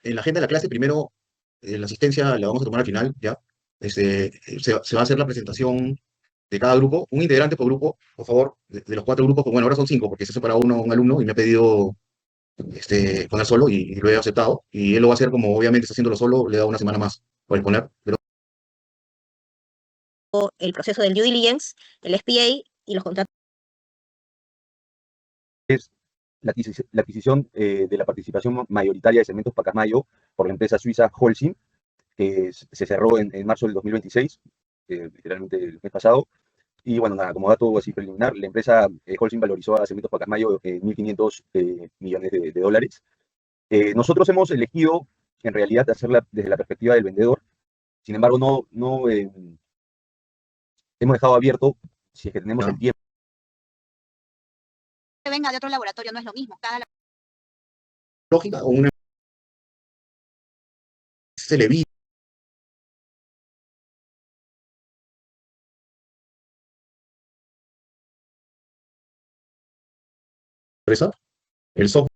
en la agenda de la clase, primero, la asistencia la vamos a tomar al final, ¿ya? Se va a hacer la presentación de cada grupo, un integrante por grupo, por favor, de los 4 grupos, pues bueno, ahora son 5, porque se ha separado un alumno y me ha pedido poner solo y lo he aceptado, y él lo va a hacer como obviamente está haciéndolo solo, le da una semana más por exponer, pero el proceso del due diligence, el SPA y los contratos. Es la adquisición de la participación mayoritaria de Cementos Pacasmayo por la empresa suiza Holcim, que se cerró en marzo del 2026, literalmente el mes pasado. Y bueno, nada, como dato así preliminar, la empresa Holcim valorizó a Cementos Pacasmayo en 1.500 millones de dólares. Nosotros hemos elegido, en realidad, hacerla desde la perspectiva del vendedor. Sin embargo, no hemos dejado abierto, si es que tenemos el tiempo. Que venga de otro laboratorio no es lo mismo. Cada lógica o una se le vi empresa, el software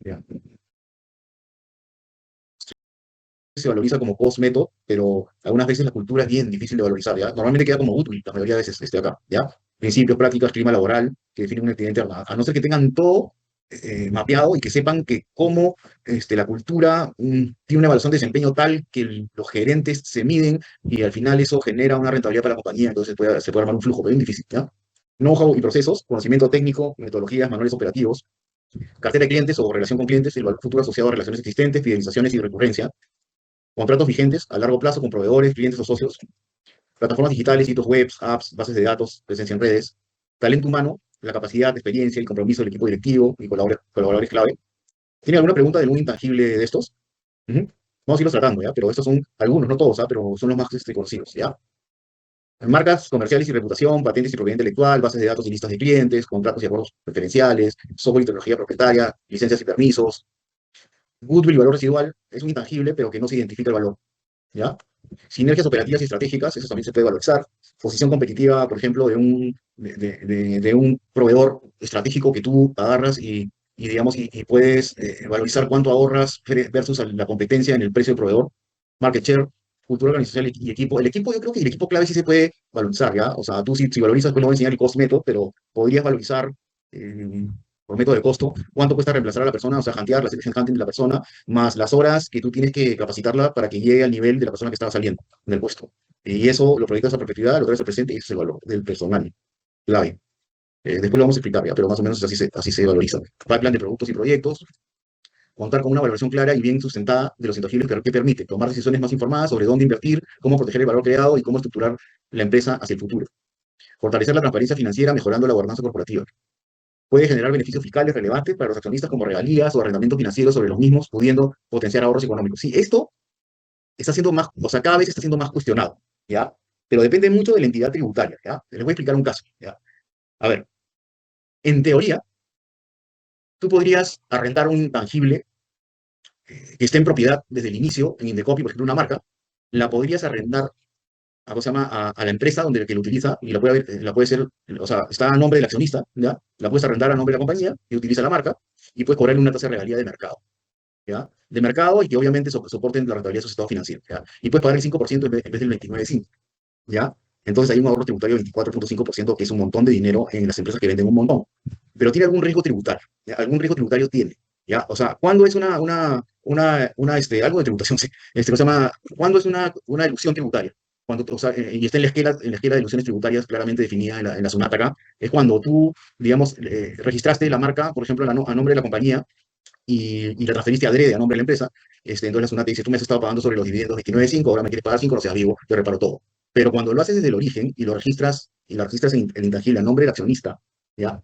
ya, se valoriza como post método, pero algunas veces la cultura es bien difícil de valorizar, ¿ya? Normalmente queda como útil, la mayoría de veces acá, ¿ya? Principios, prácticas, clima laboral, que definen una actividad interna, a no ser que tengan todo mapeado y que sepan que cómo la cultura tiene una evaluación de desempeño tal que los gerentes se miden y al final eso genera una rentabilidad para la compañía, entonces se puede armar un flujo, pero es difícil, ¿ya? Know-how y procesos, conocimiento técnico, metodologías, manuales operativos, cartera de clientes o relación con clientes, el valor futuro asociado a relaciones existentes, fidelizaciones y recurrencia, contratos vigentes a largo plazo con proveedores, clientes o socios, plataformas digitales, sitios web, apps, bases de datos, presencia en redes, talento humano, la capacidad, experiencia y compromiso del equipo directivo y colaboradores clave. ¿Tiene alguna pregunta de algún intangible de estos? Ujú. Vamos a irlos tratando, ¿ya? Pero estos son algunos, no todos, ¿ah? Pero son los más conocidos, ¿ya? Marcas comerciales y reputación, patentes y propiedad intelectual, bases de datos y listas de clientes, contratos y acuerdos preferenciales, software y tecnología propietaria, licencias y permisos. Goodwill y valor residual es un intangible, pero que no se identifica el valor, ¿ya? Sinergias operativas y estratégicas, eso también se puede valorizar. Posición competitiva, por ejemplo, de un proveedor estratégico que tú agarras digamos, y puedes valorizar cuánto ahorras versus la competencia en el precio del proveedor. Market share, cultura organizacional y equipo. El equipo, yo creo que el equipo clave sí se puede valorizar, ¿ya? O sea, tú si valorizas, pues no voy a enseñar el cost method, pero podrías valorizar por método de costo cuánto cuesta reemplazar a la persona, o sea, jantear la selección hunting de la persona, más las horas que tú tienes que capacitarla para que llegue al nivel de la persona que estaba saliendo en el puesto. Y eso lo proyectas a perpetuidad, lo traes al presente y ese es el valor del personal clave. Después lo vamos a explicar ya, pero más o menos así se valoriza. Pipeline de productos y proyectos, contar con una valoración clara y bien sustentada de los intangibles que permite tomar decisiones más informadas sobre dónde invertir, cómo proteger el valor creado y cómo estructurar la empresa hacia el futuro. Fortalecer la transparencia financiera mejorando la gobernanza corporativa. Puede generar beneficios fiscales relevantes para los accionistas como regalías o arrendamientos financieros sobre los mismos, pudiendo potenciar ahorros económicos. Sí, esto está siendo más, o sea, cada vez está siendo más cuestionado, ¿ya? Pero depende mucho de la entidad tributaria, ¿ya? Les voy a explicar un caso, ¿ya? A ver, en teoría, tú podrías arrendar un intangible que esté en propiedad desde el inicio, en Indecopy, por ejemplo, una marca, la podrías arrendar a, ¿cómo se llama? A la empresa donde que lo utiliza y la puede ser, o sea, está a nombre del accionista, ¿ya? La puedes arrendar a nombre de la compañía y utiliza la marca y puedes cobrarle una tasa de regalía de mercado, ¿ya? De mercado y que obviamente soporten la rentabilidad de su estado financiero, ¿ya? Y puedes pagar el 5% en vez del 29,5%, ¿ya? Entonces hay un ahorro tributario de 24,5%, que es un montón de dinero en las empresas que venden un montón. Pero tiene algún riesgo tributario, ¿ya? Algún riesgo tributario tiene, ¿ya? O sea, ¿cuándo es algo de tributación? Sí, ¿cómo se llama? ¿Cuándo es una deducción tributaria? Cuando, o sea, y está en la esquela de deducciones tributarias claramente definida en la SUNAT acá, es cuando tú, digamos, registraste la marca, por ejemplo, a nombre de la compañía, y la transferiste adrede a nombre de la empresa, entonces la SUNAT te dice, tú me has estado pagando sobre los dividendos 29,5, ahora me quieres pagar 5, no seas vivo, te reparo todo. Pero cuando lo haces desde el origen y lo registras en el intangible a nombre del accionista, ¿ya?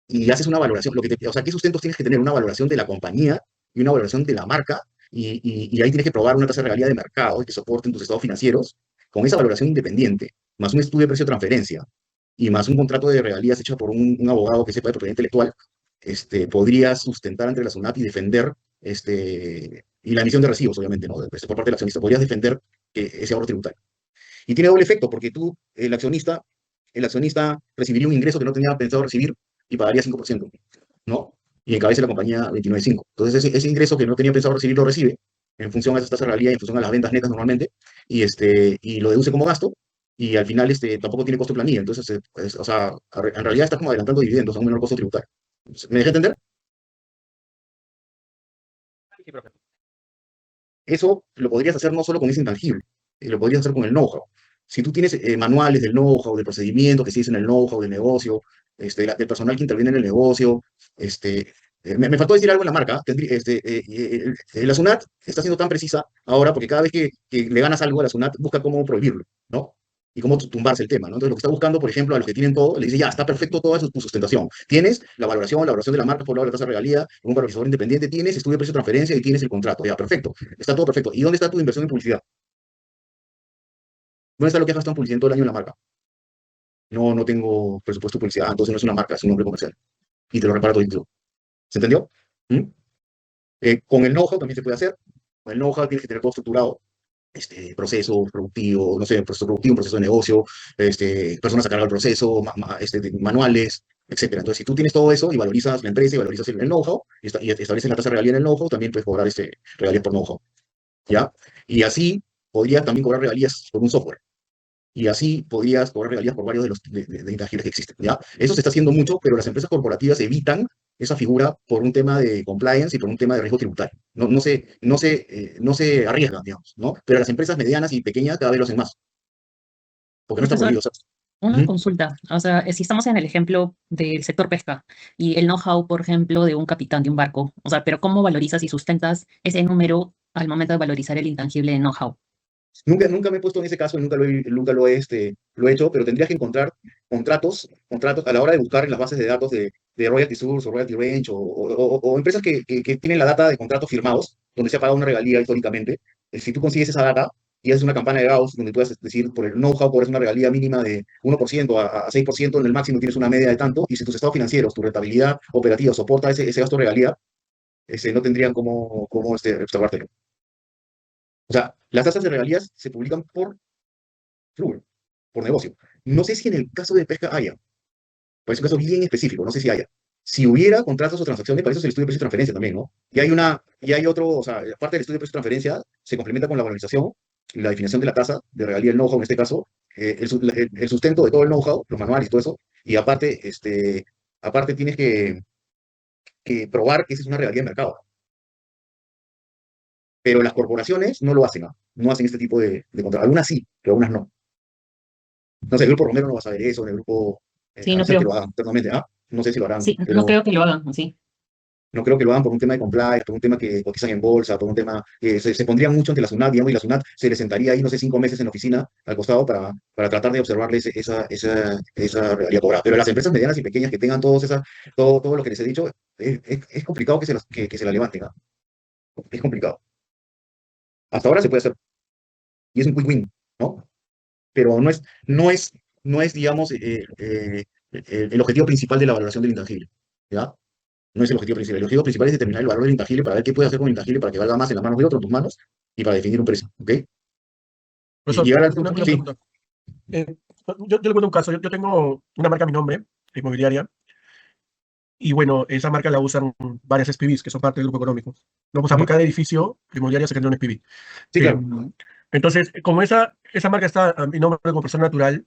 Y haces una valoración, o sea, ¿qué sustentos tienes que tener? Una valoración de la compañía y una valoración de la marca, y ahí tienes que probar una tasa de regalía de mercado que soporten tus estados financieros, con esa valoración independiente, más un estudio de precio-transferencia, y más un contrato de regalías hecho por un abogado que sepa de propiedad intelectual, podrías sustentar ante la SUNAT y defender, y la emisión de recibos, obviamente, ¿no? Por parte del accionista, podrías defender ese ahorro tributario. Y tiene doble efecto, porque tú, el accionista recibiría un ingreso que no tenía pensado recibir y pagaría 5%, ¿no? Y encabeza la compañía 29,5. Entonces, ese ingreso que no tenía pensado recibir lo recibe en función a esas tasas de realidad, en función a las ventas netas normalmente, y lo deduce como gasto, y al final tampoco tiene costo de planilla. Entonces, o sea, en realidad está como adelantando dividendos a un menor costo tributario. ¿Me dejé entender? Sí, profe. Eso lo podrías hacer no solo con ese intangible, lo podrías hacer con el know-how. Si tú tienes manuales del know-how, del procedimiento que se dice en el know-how del negocio, del personal que interviene en el negocio, me faltó decir algo en la marca. La SUNAT está siendo tan precisa ahora porque cada vez que le ganas algo a la SUNAT busca cómo prohibirlo, ¿no? Y cómo tumbarse el tema, ¿no? Entonces, lo que está buscando, por ejemplo, a los que tienen todo, le dice, ya, está perfecto toda tu sustentación. Tienes la valoración de la marca por lado de la tasa de regalía, un valorizador independiente, tienes estudio de precio de transferencia y tienes el contrato. Ya, perfecto. Está todo perfecto. ¿Y dónde está tu inversión en publicidad? ¿Dónde está lo que has gastado en publicidad en todo el año en la marca? No, no tengo presupuesto de publicidad, entonces no es una marca, es un nombre comercial. Y te lo reparo todo. ¿Se entendió? ¿Mm? Con el know-how también se puede hacer. Con el know-how tienes que tener todo estructurado. Proceso productivo, no sé, proceso productivo, un proceso de negocio, personas a cargo del proceso, manuales, etcétera. Entonces, si tú tienes todo eso y valorizas la empresa y valorizas el know-how y estableces la tasa de regalía en el know-how, también puedes cobrar regalías por know-how, ¿ya? Y así podrías también cobrar regalías por un software. Y así podrías cobrar regalías por varios de los de intangibles que existen, ¿ya? Eso se está haciendo mucho, pero las empresas corporativas evitan esa figura por un tema de compliance y por un tema de riesgo tributario. No se arriesgan, digamos, ¿no? Pero las empresas medianas y pequeñas cada vez lo hacen más, porque no está Profesor, prohibido. O sea, una ujú. consulta. O sea, si estamos en el ejemplo del sector pesca y el know-how, por ejemplo, de un capitán de un barco, o sea, pero ¿cómo valorizas y sustentas ese número al momento de valorizar el intangible de know-how? Nunca me he puesto en ese caso y lo he hecho, pero tendrías que encontrar contratos a la hora de buscar en las bases de datos de Royalty Source o Royalty Range o empresas que tienen la data de contratos firmados, donde se ha pagado una regalía históricamente. Si tú consigues esa data y haces una campana de Gauss donde puedes decir por el know-how cobras una regalía mínima de 1% a 6%, en el máximo tienes una media de tanto, y si tus estados financieros, tu rentabilidad operativa soporta ese gasto de regalía, no tendrían cómo observártelo. O sea, las tasas de regalías se publican por flujo, por negocio. No sé si en el caso de pesca haya, pero es un caso bien específico, no sé si haya. Si hubiera contratos o transacciones, para eso es el estudio de precio de transferencia también, ¿no? Y hay otro, o sea, aparte del estudio de precio de transferencia, se complementa con la valorización, la definición de la tasa de regalía, el know-how en este caso, el sustento de todo el know-how, los manuales y todo eso, y aparte tienes que probar que esa es una regalía de mercado. Pero las corporaciones no lo hacen, ¿no? No hacen este tipo de contratos. Algunas sí, pero algunas no. No sé, el grupo Romero no va a saber eso, en el grupo, Sí, a no no ser que creo. lo hagan internamente, ¿ah? No sé si lo harán, Sí, no pero creo que lo hagan, sí. no creo que lo hagan por un tema de compliance, por un tema que cotizan en bolsa, por un tema que se pondrían mucho ante la SUNAT, digamos, y la SUNAT se le sentaría ahí, no sé, 5 meses en la oficina al costado para tratar de observarle esa realidad cobrada. Pero las empresas medianas y pequeñas que tengan todo lo que les he dicho, es complicado que se la levanten, ¿ah? Es complicado. Hasta ahora se puede hacer, y es un quick win, ¿no? Pero no es digamos, el objetivo principal de la valoración del intangible, ¿ya? No es el objetivo principal. El objetivo principal es determinar el valor del intangible para ver qué puede hacer con el intangible para que valga más en las manos de otro, en tus manos, y para definir un precio, ¿ok? Y Profesor, llegar al una punto, sí, pregunta. Yo le cuento un caso. Yo tengo una marca a mi nombre, inmobiliaria, y bueno, esa marca la usan varias SPVs, que son parte del grupo económico. No, o sea, por cada edificio inmobiliario se genera un SPV. sí, claro. Entonces, como esa marca está a mi nombre como persona natural,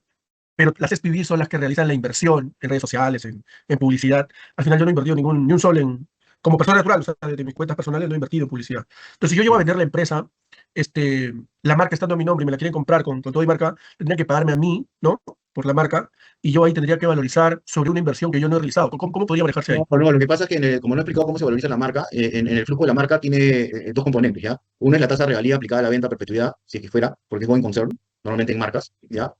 pero las SPVs son las que realizan la inversión en redes sociales, en publicidad. Al final yo no he invertido ni un sol como persona natural, o sea, de mis cuentas personales no he invertido en publicidad. Entonces, si yo llego a vender la empresa, la marca estando a mi nombre y me la quieren comprar con todo y marca, tendrían que pagarme a mí, ¿no? Por la marca, y yo ahí tendría que valorizar sobre una inversión que yo no he realizado. ¿Cómo podría manejarse ahí? No, lo que pasa es que, como no he explicado cómo se valoriza la marca, en el flujo de la marca tiene dos componentes, ¿ya? Uno es la tasa de regalía aplicada a la venta a perpetuidad, si es que fuera, porque es going concern, normalmente en marcas, ¿ya?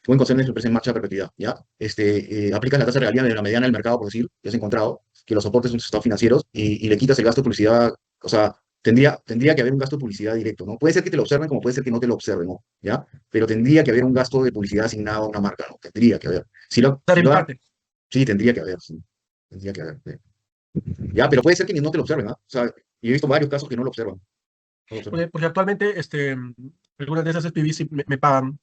Going concern es empresa en marcha a perpetuidad, ¿ya? Aplicas la tasa de regalía de la mediana del mercado, por decir, que has encontrado, que los soportes son sus estados financieros, y le quitas el gasto de publicidad, o sea, tendría que haber un gasto de publicidad directo, ¿no? Puede ser que te lo observen como puede ser que no te lo observen, ¿no? ¿Ya? Pero tendría que haber un gasto de publicidad asignado a una marca, ¿no? Tendría que haber. Si lo, Dar si en lo da, parte. sí, tendría que haber, sí. Tendría que haber. Sí. Ya, pero puede ser que ni no te lo observen, ¿ah? O sea, y he visto varios casos que no lo observan. No lo observan. Porque actualmente algunas de esas SPVs sí me pagan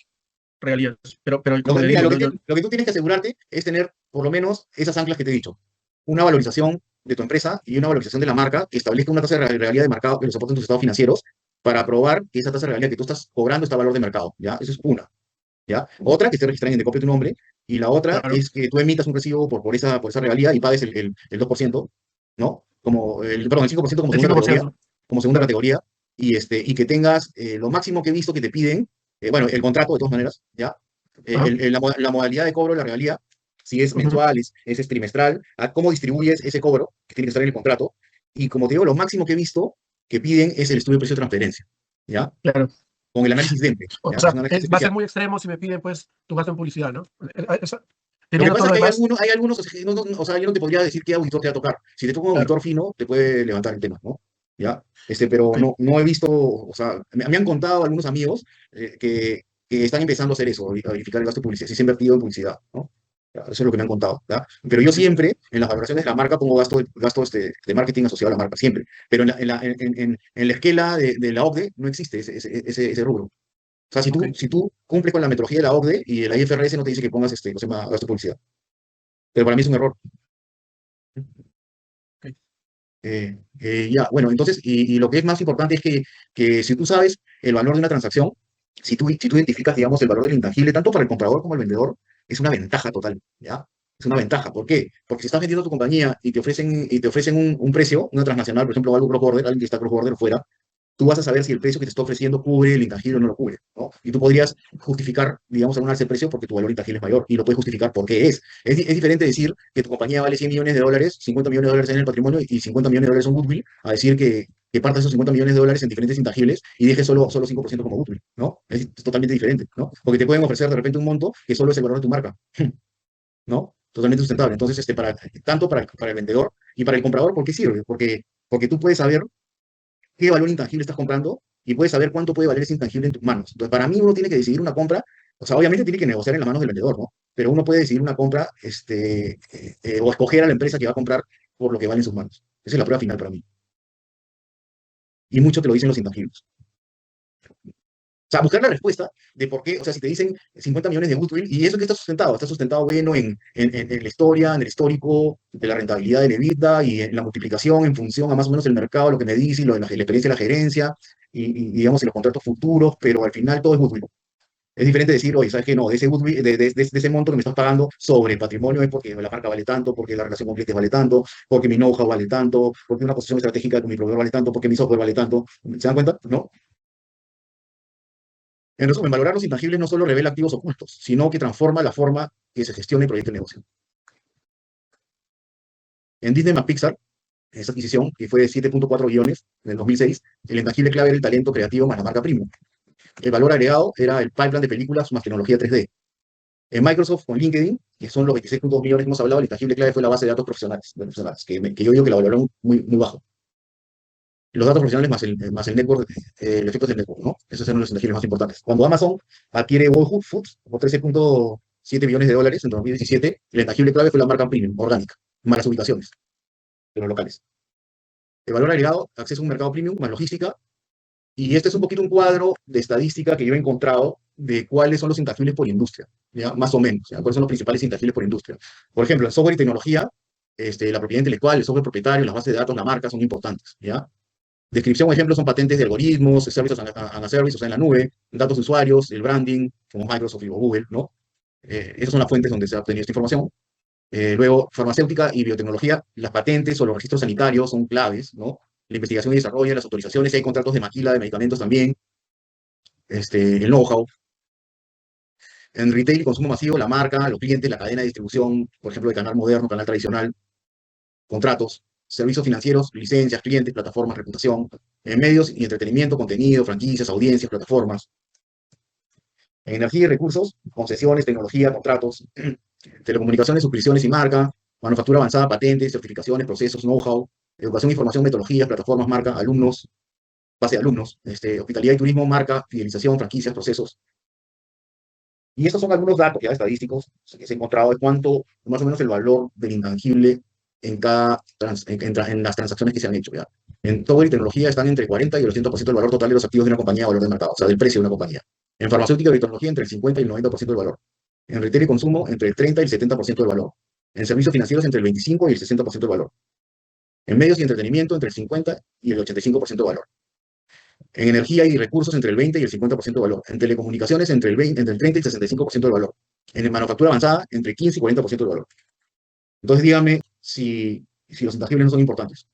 regalías. Pero Lo como que, te mira, digo, lo que tú tienes que asegurarte es tener por lo menos esas anclas que te he dicho. Una valorización de tu empresa y una valorización de la marca que establezca una tasa de realidad de mercado que lo soporte en tus estados financieros para probar que esa tasa de realidad que tú estás cobrando está a valor de mercado, ¿ya? Eso es una, ¿ya? Otra, que esté registrada en Indecopio tu nombre, y la otra claro. es que tú emitas un recibo por esa regalía y pagues el 2%, ¿no? Perdón, el 5% como El segunda categoría, 5%. como segunda categoría, y que tengas lo máximo que he visto que te piden, bueno, el contrato de todas maneras, ¿ya? Ajá. La modalidad de cobro de la regalía, si es Ujú, mensual, es trimestral, a cómo distribuyes ese cobro, que tiene que estar en el contrato, y como te digo, lo máximo que he visto que piden es el estudio de precio de transferencia, ¿ya? claro. Con el análisis DEMPE, O ¿ya? Que es sea, un análisis va a ser especial. muy extremo si me piden, pues, tu gasto en publicidad, ¿no? Lo que Teniendo todo pasa es lo que demás, hay algunos, o sea, yo no te podría decir qué auditor te va a tocar. Si te toca un claro. auditor fino, te puede levantar el tema, ¿no? ¿Ya? Pero Ok. no he visto, o sea, me han contado algunos amigos que están empezando a hacer eso, a verificar el gasto de publicidad, si se ha invertido en publicidad, ¿no? Ya, eso es lo que me han contado, ¿ya? Pero yo Ok. siempre, en las valoraciones de la marca, pongo gasto de marketing asociado a la marca, siempre. Pero en la esquela de la OCDE no existe ese rubro. O sea, Ok. si tú cumples con la metodología de la OCDE y la IFRS no te dice que pongas ¿cómo se llama? Gasto de publicidad. Pero para mí es un error. Ok. Ya, bueno, entonces, y lo que es más importante es que si tú sabes el valor de una transacción, si tú identificas, digamos, el valor del intangible, tanto para el comprador como el vendedor, es una ventaja total, ¿ya? Es una ventaja. ¿Por qué? Porque si estás vendiendo tu compañía y te ofrecen un precio, una transnacional, por ejemplo, algo cross-border, alguien que está cross-border fuera, tú vas a saber si el precio que te está ofreciendo cubre el intangible o no lo cubre, ¿no? Y tú podrías justificar, digamos, algún alza de precio porque tu valor intangible es mayor y lo puedes justificar por qué es. Es diferente decir que tu compañía vale 100 millones de dólares, 50 millones de dólares en el patrimonio y 50 millones de dólares son goodwill, a decir que partas esos 50 millones de dólares en diferentes intangibles y dejes solo 5% como goodwill, ¿no? Es totalmente diferente, ¿no? Porque te pueden ofrecer de repente un monto que solo es el valor de tu marca, ¿no? Totalmente sustentable. Entonces, tanto para el vendedor y para el comprador, ¿por qué sirve? Porque tú puedes saber qué valor intangible estás comprando y puedes saber cuánto puede valer ese intangible en tus manos. Entonces, para mí uno tiene que decidir una compra, o sea, obviamente tiene que negociar en las manos del vendedor, ¿no? Pero uno puede decidir una compra o escoger a la empresa que va a comprar por lo que vale en sus manos. Esa es la prueba final para mí. Y mucho te lo dicen los intangibles. O sea, buscar la respuesta de por qué, o sea, si te dicen 50 millones de goodwill, y eso que está sustentado, bueno, en la historia, en el histórico, de la rentabilidad del EBITDA y en la multiplicación en función a más o menos el mercado, lo que me dice, y lo de la experiencia de la gerencia, digamos, en los contratos futuros, pero al final todo es goodwill. Es diferente decir, oye, ¿sabes qué? No, de ese goodwill, de ese monto que me estás pagando sobre el patrimonio es porque la marca vale tanto, porque la relación con clientes vale tanto, porque mi know-how vale tanto, porque una posición estratégica con mi proveedor vale tanto, porque mi software vale tanto. ¿Se dan cuenta? ¿No? En resumen, valorar los intangibles no solo revela activos ocultos, sino que transforma la forma que se gestiona y proyecta el negocio. En Disney más Pixar, esa adquisición, que fue de 7.4 billones en el 2006, el intangible clave era el talento creativo más la marca premium. El valor agregado era el pipeline de películas más tecnología 3D. En Microsoft con LinkedIn, que son los 26.2 millones que hemos hablado, el intangible clave fue la base de datos profesionales que yo digo que la valoraron muy bajo. Los datos profesionales más el network, el efecto del network, ¿no? Esos eran los intangibles más importantes. Cuando Amazon adquiere Whole Foods por 13.7 billones de dólares en 2017, el intangible clave fue la marca premium, orgánica, más las ubicaciones de los locales. El valor agregado, acceso a un mercado premium, más logística, y este es un poquito un cuadro de estadística que yo he encontrado de cuáles son los intangibles por industria, ¿ya? Más o menos, ¿ya? Cuáles son los principales intangibles por industria. Por ejemplo, el software y tecnología, la propiedad intelectual, el software propietario, las bases de datos, la marca son importantes, ¿ya? Descripción o ejemplo son patentes de algoritmos, servicios a service, o sea, en la nube, datos de usuarios, el branding, como Microsoft y Google, ¿no? Esas son las fuentes donde se ha obtenido esta información. Luego, farmacéutica y biotecnología, las patentes o los registros sanitarios son claves, ¿no? La investigación y desarrollo, las autorizaciones, hay contratos de maquila de medicamentos también, el know-how. En retail y consumo masivo, la marca, los clientes, la cadena de distribución, por ejemplo, de canal moderno, canal tradicional, contratos, servicios financieros, licencias, clientes, plataformas, reputación, en medios y entretenimiento, contenido, franquicias, audiencias, plataformas. En energía y recursos, concesiones, tecnología, contratos, telecomunicaciones, suscripciones y marca, manufactura avanzada, patentes, certificaciones, procesos, know-how, educación, información, metodologías, plataformas, marca, alumnos, base de alumnos, hospitalidad y turismo, marca, fidelización, franquicias, procesos. Y estos son algunos datos ya estadísticos que se ha encontrado de cuánto, más o menos, el valor del intangible en las transacciones que se han hecho, ¿ya? En software y tecnología están entre 40 y el 80% del valor total de los activos de una compañía a valor de mercado, o sea, del precio de una compañía. En farmacéutica y tecnología, entre el 50 y el 90% del valor. En retail y consumo, entre el 30 y el 70% del valor. En servicios financieros, entre el 25 y el 60% del valor. En medios y entretenimiento, entre el 50 y el 85% del valor. En energía y recursos, entre el 20 y el 50% del valor. En telecomunicaciones, entre el 30 y el 65% del valor. En manufactura avanzada, entre el 15 y 40% del valor. Entonces, dígame si los intangibles no son importantes.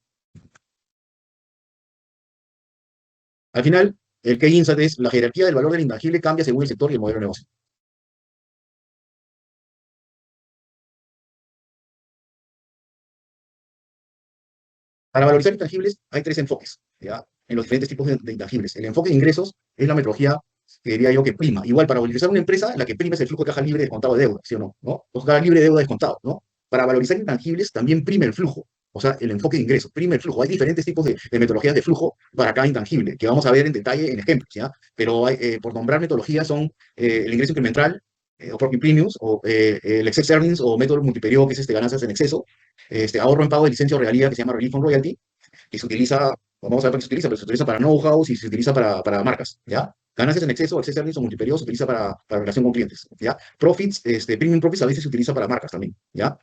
Al final, el key insight es la jerarquía del valor del intangible cambia según el sector y el modelo de negocio. Para valorizar intangibles hay tres enfoques, ¿ya? En los diferentes tipos de intangibles. El enfoque de ingresos es la metodología que diría yo que prima. Igual, para valorizar una empresa, la que prima es el flujo de caja libre descontado de deuda, ¿sí o no? ¿No? Flujo de caja libre de deuda descontado, ¿no? Para valorizar intangibles también prima el flujo, o sea, el enfoque de ingresos, prima el flujo. Hay diferentes tipos de metodologías de flujo para cada intangible, que vamos a ver en detalle en ejemplos, ¿ya? Pero por nombrar metodologías son el ingreso incremental, o profit premiums, o el excess earnings, o método multiperiodo, que es ganancias en exceso, ahorro en pago de licencia o regalía, que se llama relief on royalty, que se utiliza, vamos a ver para qué se utiliza, pero se utiliza para know-hows y se utiliza para marcas, ¿ya? Ganancias en exceso, excess earnings o multiperiodo se utiliza para relación con clientes, ¿ya? Profits, premium profits a veces se utiliza para marcas también, ¿ya?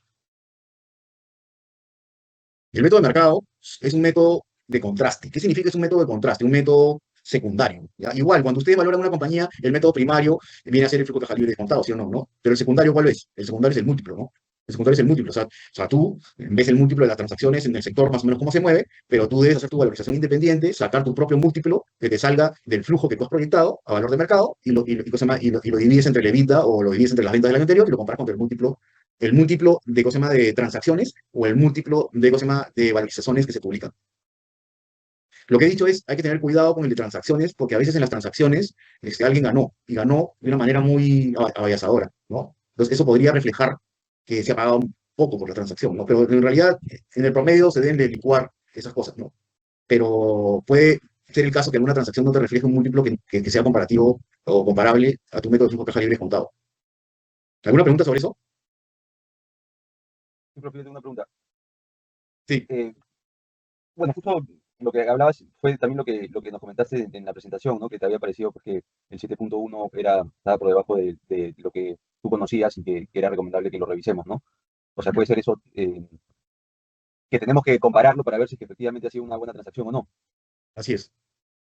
El método de mercado es un método de contraste. ¿Qué significa que es un método de contraste? Un método secundario, ¿ya? Igual, cuando ustedes valoran una compañía, el método primario viene a ser el flujo de caja libre descontado, ¿sí o no? ¿No? Pero el secundario, ¿cuál es? El secundario es el múltiplo, ¿no? El secundario es el múltiplo. O sea, tú ves el múltiplo de las transacciones en el sector más o menos cómo se mueve, pero tú debes hacer tu valorización independiente, sacar tu propio múltiplo que te salga del flujo que tú has proyectado a valor de mercado y lo divides entre el EBITDA o lo divides entre las ventas del año anterior y lo comparas con el múltiplo de, ¿cómo se llama?, de transacciones o el múltiplo de, ¿cómo se llama?, de valorizaciones que se publican. Lo que he dicho es, hay que tener cuidado con el de transacciones, porque a veces en las transacciones alguien ganó, y ganó de una manera muy abayazadora, ¿no? Entonces, eso podría reflejar que se ha pagado un poco por la transacción, ¿no? Pero en realidad, en el promedio se deben de licuar esas cosas, ¿no? Pero puede ser el caso que alguna transacción no te refleje un múltiplo que sea comparativo o comparable a tu método de flujo de caja libre descontado. ¿Alguna pregunta sobre eso? Sí, profe, yo tengo una pregunta. Sí. Bueno, justo lo que hablabas fue también lo que nos comentaste en la presentación, ¿no? Que te había parecido pues, que el 7.1 estaba por debajo de lo que tú conocías y que era recomendable que lo revisemos, ¿no? O sea, puede ser eso, que tenemos que compararlo para ver si que efectivamente ha sido una buena transacción o no. Así es.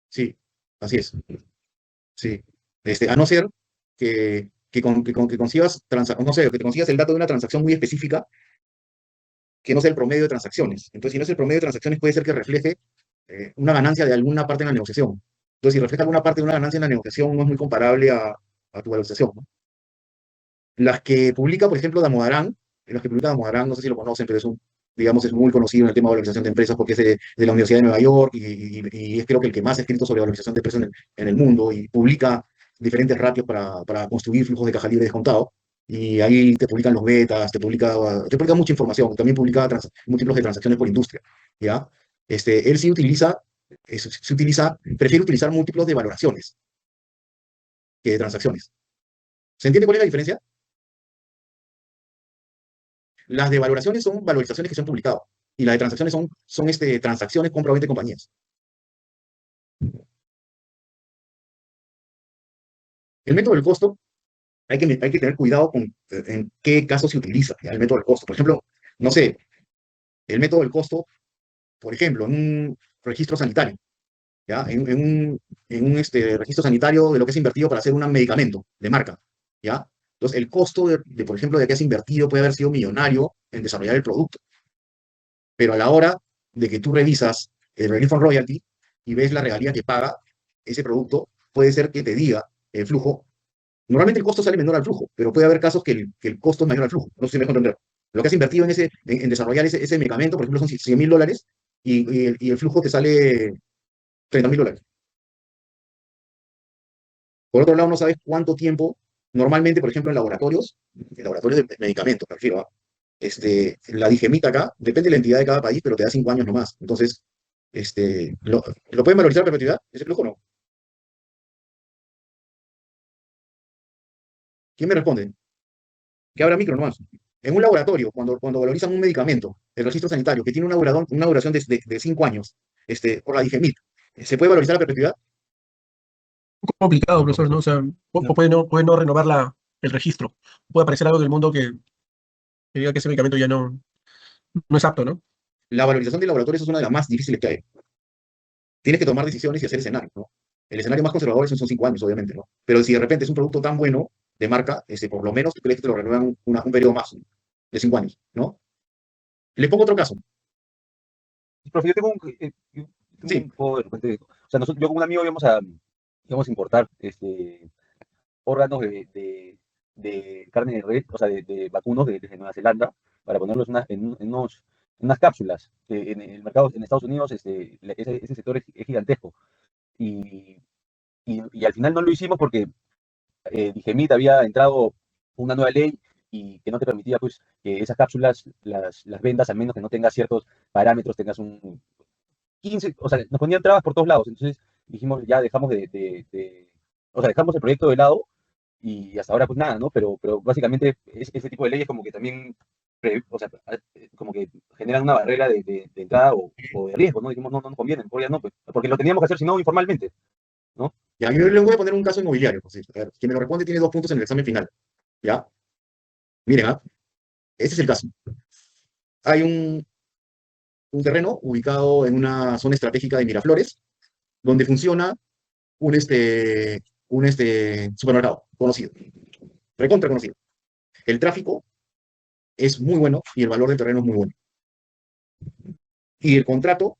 Sí, así es. Sí. A no ser que consigas, no sé, que te consigas el dato de una transacción muy específica que no sea el promedio de transacciones. Entonces, si no es el promedio de transacciones, puede ser que refleje una ganancia de alguna parte en la negociación. Entonces, si refleja alguna parte de una ganancia en la negociación, no es muy comparable a tu valorización, ¿no? Las que publica, por ejemplo, Damodarán, no sé si lo conocen, pero digamos, es muy conocido en el tema de valorización de empresas porque es de la Universidad de Nueva York y es creo que el que más ha escrito sobre valorización de empresas en el mundo y publica diferentes ratios para construir flujos de caja libre descontado. Y ahí te publican los betas, te publica mucha información. También publica múltiplos de transacciones por industria, ¿ya? Él sí prefiere utilizar múltiplos de valoraciones que de transacciones. ¿Se entiende cuál es la diferencia? Las de valoraciones son valorizaciones que se han publicado y las de transacciones son transacciones compra-venta de compañías. El método del costo, hay que tener cuidado con en qué caso se utiliza, ¿ya? El método del costo. Por ejemplo, no sé, el método del costo, por ejemplo, en un registro sanitario, ¿ya? En un registro sanitario de lo que es invertido para hacer un medicamento de marca, ¿ya? Entonces, el costo por ejemplo, de que has invertido puede haber sido millonario en desarrollar el producto, pero a la hora de que tú revisas el Relief on Royalty y ves la regalía que paga ese producto, puede ser que te diga el flujo. Normalmente el costo sale menor al flujo, pero puede haber casos que el costo es mayor al flujo. No sé si me dejo entender. Lo que has invertido en desarrollar ese medicamento, por ejemplo, son $100,000 y el flujo te sale $30,000. Por otro lado, no sabes cuánto tiempo, normalmente, por ejemplo, en laboratorios de medicamentos, me refiero a, la digemita acá, depende de la entidad de cada país, pero te da 5 años nomás. Entonces, ¿lo pueden valorizar a perpetuidad, ese flujo o no? ¿Quién me responde? Que abra micro nomás. En un laboratorio, cuando valorizan un medicamento, el registro sanitario, que tiene una duración de 5 años, por la DIGEMIT. ¿Se puede valorizar la perpetuidad? Complicado, profesor, ¿no? O sea, No. puede no renovar el registro. Puede aparecer algo del mundo que diga que ese medicamento ya no es apto, ¿no? La valorización de laboratorios es una de las más difíciles que hay. Tienes que tomar decisiones y hacer escenarios, ¿no? El escenario más conservador son 5 años, obviamente, ¿no? Pero si de repente es un producto tan bueno de marca, por lo menos tú crees que te lo renuevan un periodo más, ¿no? De 5 años, ¿no? Le pongo otro caso. Profe, yo tengo tengo Sí, un poco de repente, o sea, yo con un amigo íbamos a importar órganos de carne de red, o sea, de vacunos desde Nueva Zelanda, para ponerlos en unas cápsulas. En el mercado en Estados Unidos, ese sector es gigantesco. Y, y al final no lo hicimos porque Digemit había entrado una nueva ley y que no te permitía pues que esas cápsulas las vendas, al menos que no tengas ciertos parámetros, tengas un 15, o sea, nos ponían trabas por todos lados. Entonces dijimos, ya dejamos o sea, dejamos el proyecto de lado y hasta ahora pues nada, ¿no? Pero básicamente ese tipo de leyes como que también, o sea, como que generan una barrera de entrada o de riesgo, ¿no? Dijimos, no, no nos conviene, mejor ya no, pues, porque lo teníamos que hacer si no informalmente, ¿no? ya, yo le voy a poner un caso inmobiliario, pues, sí. A ver, quien me lo responde tiene 2 puntos en el examen final, ¿ya? Miren, este es el caso. Hay un terreno ubicado en una zona estratégica de Miraflores, donde funciona un, este, un supermercado conocido, recontra conocido. El tráfico es muy bueno y el valor del terreno es muy bueno. Y el contrato,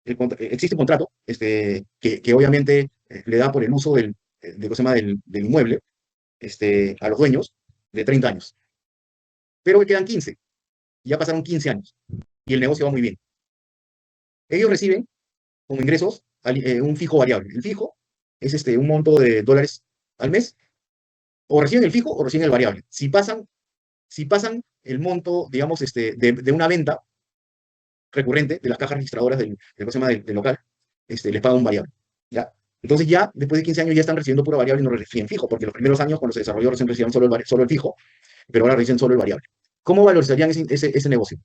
existe un contrato que obviamente le da por el uso ¿cómo se llama? Del inmueble a los dueños de 30 años. Pero que quedan 15, ya pasaron 15 años y el negocio va muy bien. Ellos reciben como ingresos un fijo variable. El fijo es un monto de dólares al mes, o reciben el fijo o reciben el variable. Si pasan el monto, digamos, de una venta recurrente de las cajas registradoras ¿cómo se llama? Del local, les paga un variable. ¿Ya? Entonces ya, después de 15 años, ya están recibiendo pura variable y no reciben fijo, porque los primeros años, cuando se desarrolló, recién recibían solo el fijo, pero ahora reciben solo el variable. ¿Cómo valorizarían ese negocio?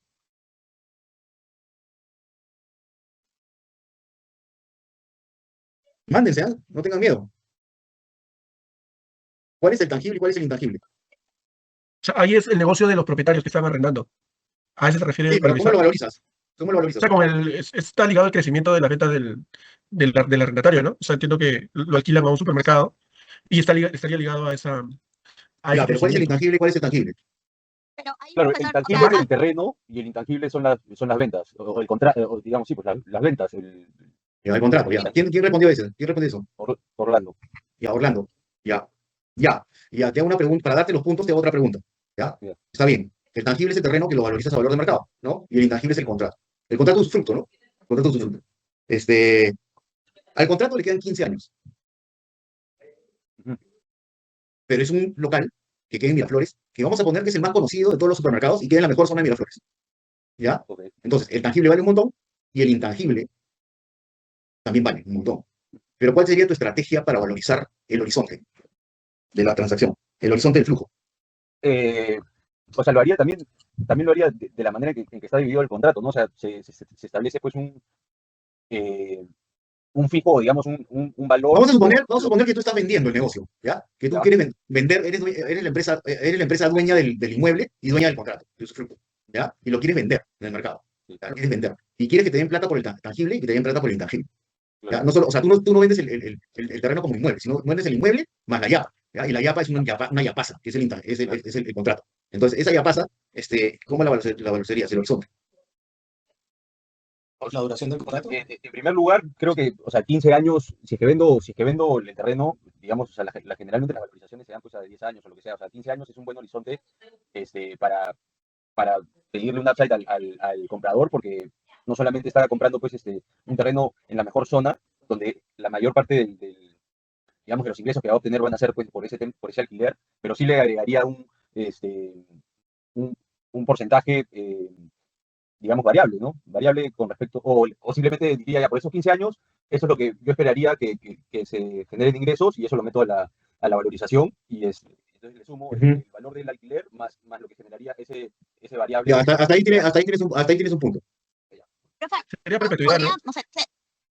Mándense, ¿ah? No tengan miedo. ¿Cuál es el tangible y cuál es el intangible? O sea, ahí es el negocio de los propietarios que están arrendando. A eso se refiere Sí, pero ¿cómo valorizar. lo valorizas? ¿Cómo lo O sea, valorizas? como está ligado al crecimiento de las ventas del arrendatario, ¿no? O sea, entiendo que lo alquilan a un supermercado y estaría ligado a Ya, ese pero ¿cuál es el crecimiento. intangible y cuál es el tangible? Pero ahí, Claro, el profesor, o sea, intangible es el terreno y el intangible son las ventas, o el contrato, digamos, sí, pues las ventas, Ya, el contrato, ya. ¿Quién respondió eso? ¿Quién respondió eso? Orlando. Ya, Orlando. Ya, ya. Ya, te hago una pregunta. Para darte los puntos, te hago otra pregunta. ¿Ya? Ya. Está bien. El tangible es el terreno que lo valorizas a valor de mercado, ¿no? Y el intangible es el contrato. El contrato es un fruto, ¿no? El contrato es un fruto. Al contrato le quedan 15 años, Ujú. pero es un local que queda en Miraflores, que vamos a poner que es el más conocido de todos los supermercados y queda en la mejor zona de Miraflores. ¿Ya? Ok. Entonces, el tangible vale un montón y el intangible también vale un montón. Pero ¿cuál sería tu estrategia para valorizar el horizonte de la transacción? El horizonte del flujo. Eh, o sea, también lo haría de la manera en que está dividido el contrato, ¿no? O sea, se establece pues eh, un fijo, digamos, un valor. Vamos a suponer que tú estás vendiendo el negocio, ¿ya? Que tú Ya, quieres vender, eres la empresa dueña del inmueble y dueña del contrato, de usufructo, ¿ya? Y lo quieres vender en el mercado, sí, ¿ya? Lo quieres vender. Y quieres que te den plata por el tangible y que te den plata por el intangible, ¿ya? claro. No solo, o sea, tú no vendes el terreno como inmueble, sino vendes el inmueble más la yapa, ¿ya? Y la yapa es una yapasa, que es el contrato. Entonces, esa yapasa, ¿cómo la valorizarías? El horizonte. La duración del contrato. En primer lugar, creo que, o sea, 15 años, si es que vendo el terreno, digamos, o sea, generalmente las valorizaciones se dan pues a 10 años o lo que sea, o sea, 15 años es un buen horizonte para pedirle un upside al comprador, porque no solamente está comprando pues un terreno en la mejor zona, donde la mayor parte digamos, de los ingresos que va a obtener van a ser pues por ese alquiler, pero sí le agregaría un, un porcentaje digamos, variable, ¿no? Variable con respecto, o simplemente diría ya por esos 15 años, eso es lo que yo esperaría que se generen ingresos y eso lo meto a la valorización y entonces le sumo Ujú. el valor del alquiler más lo que generaría ese variable. Ya, hasta ahí tienes un punto. Profe, Sería perpetuidad, ¿no? podría, no sé,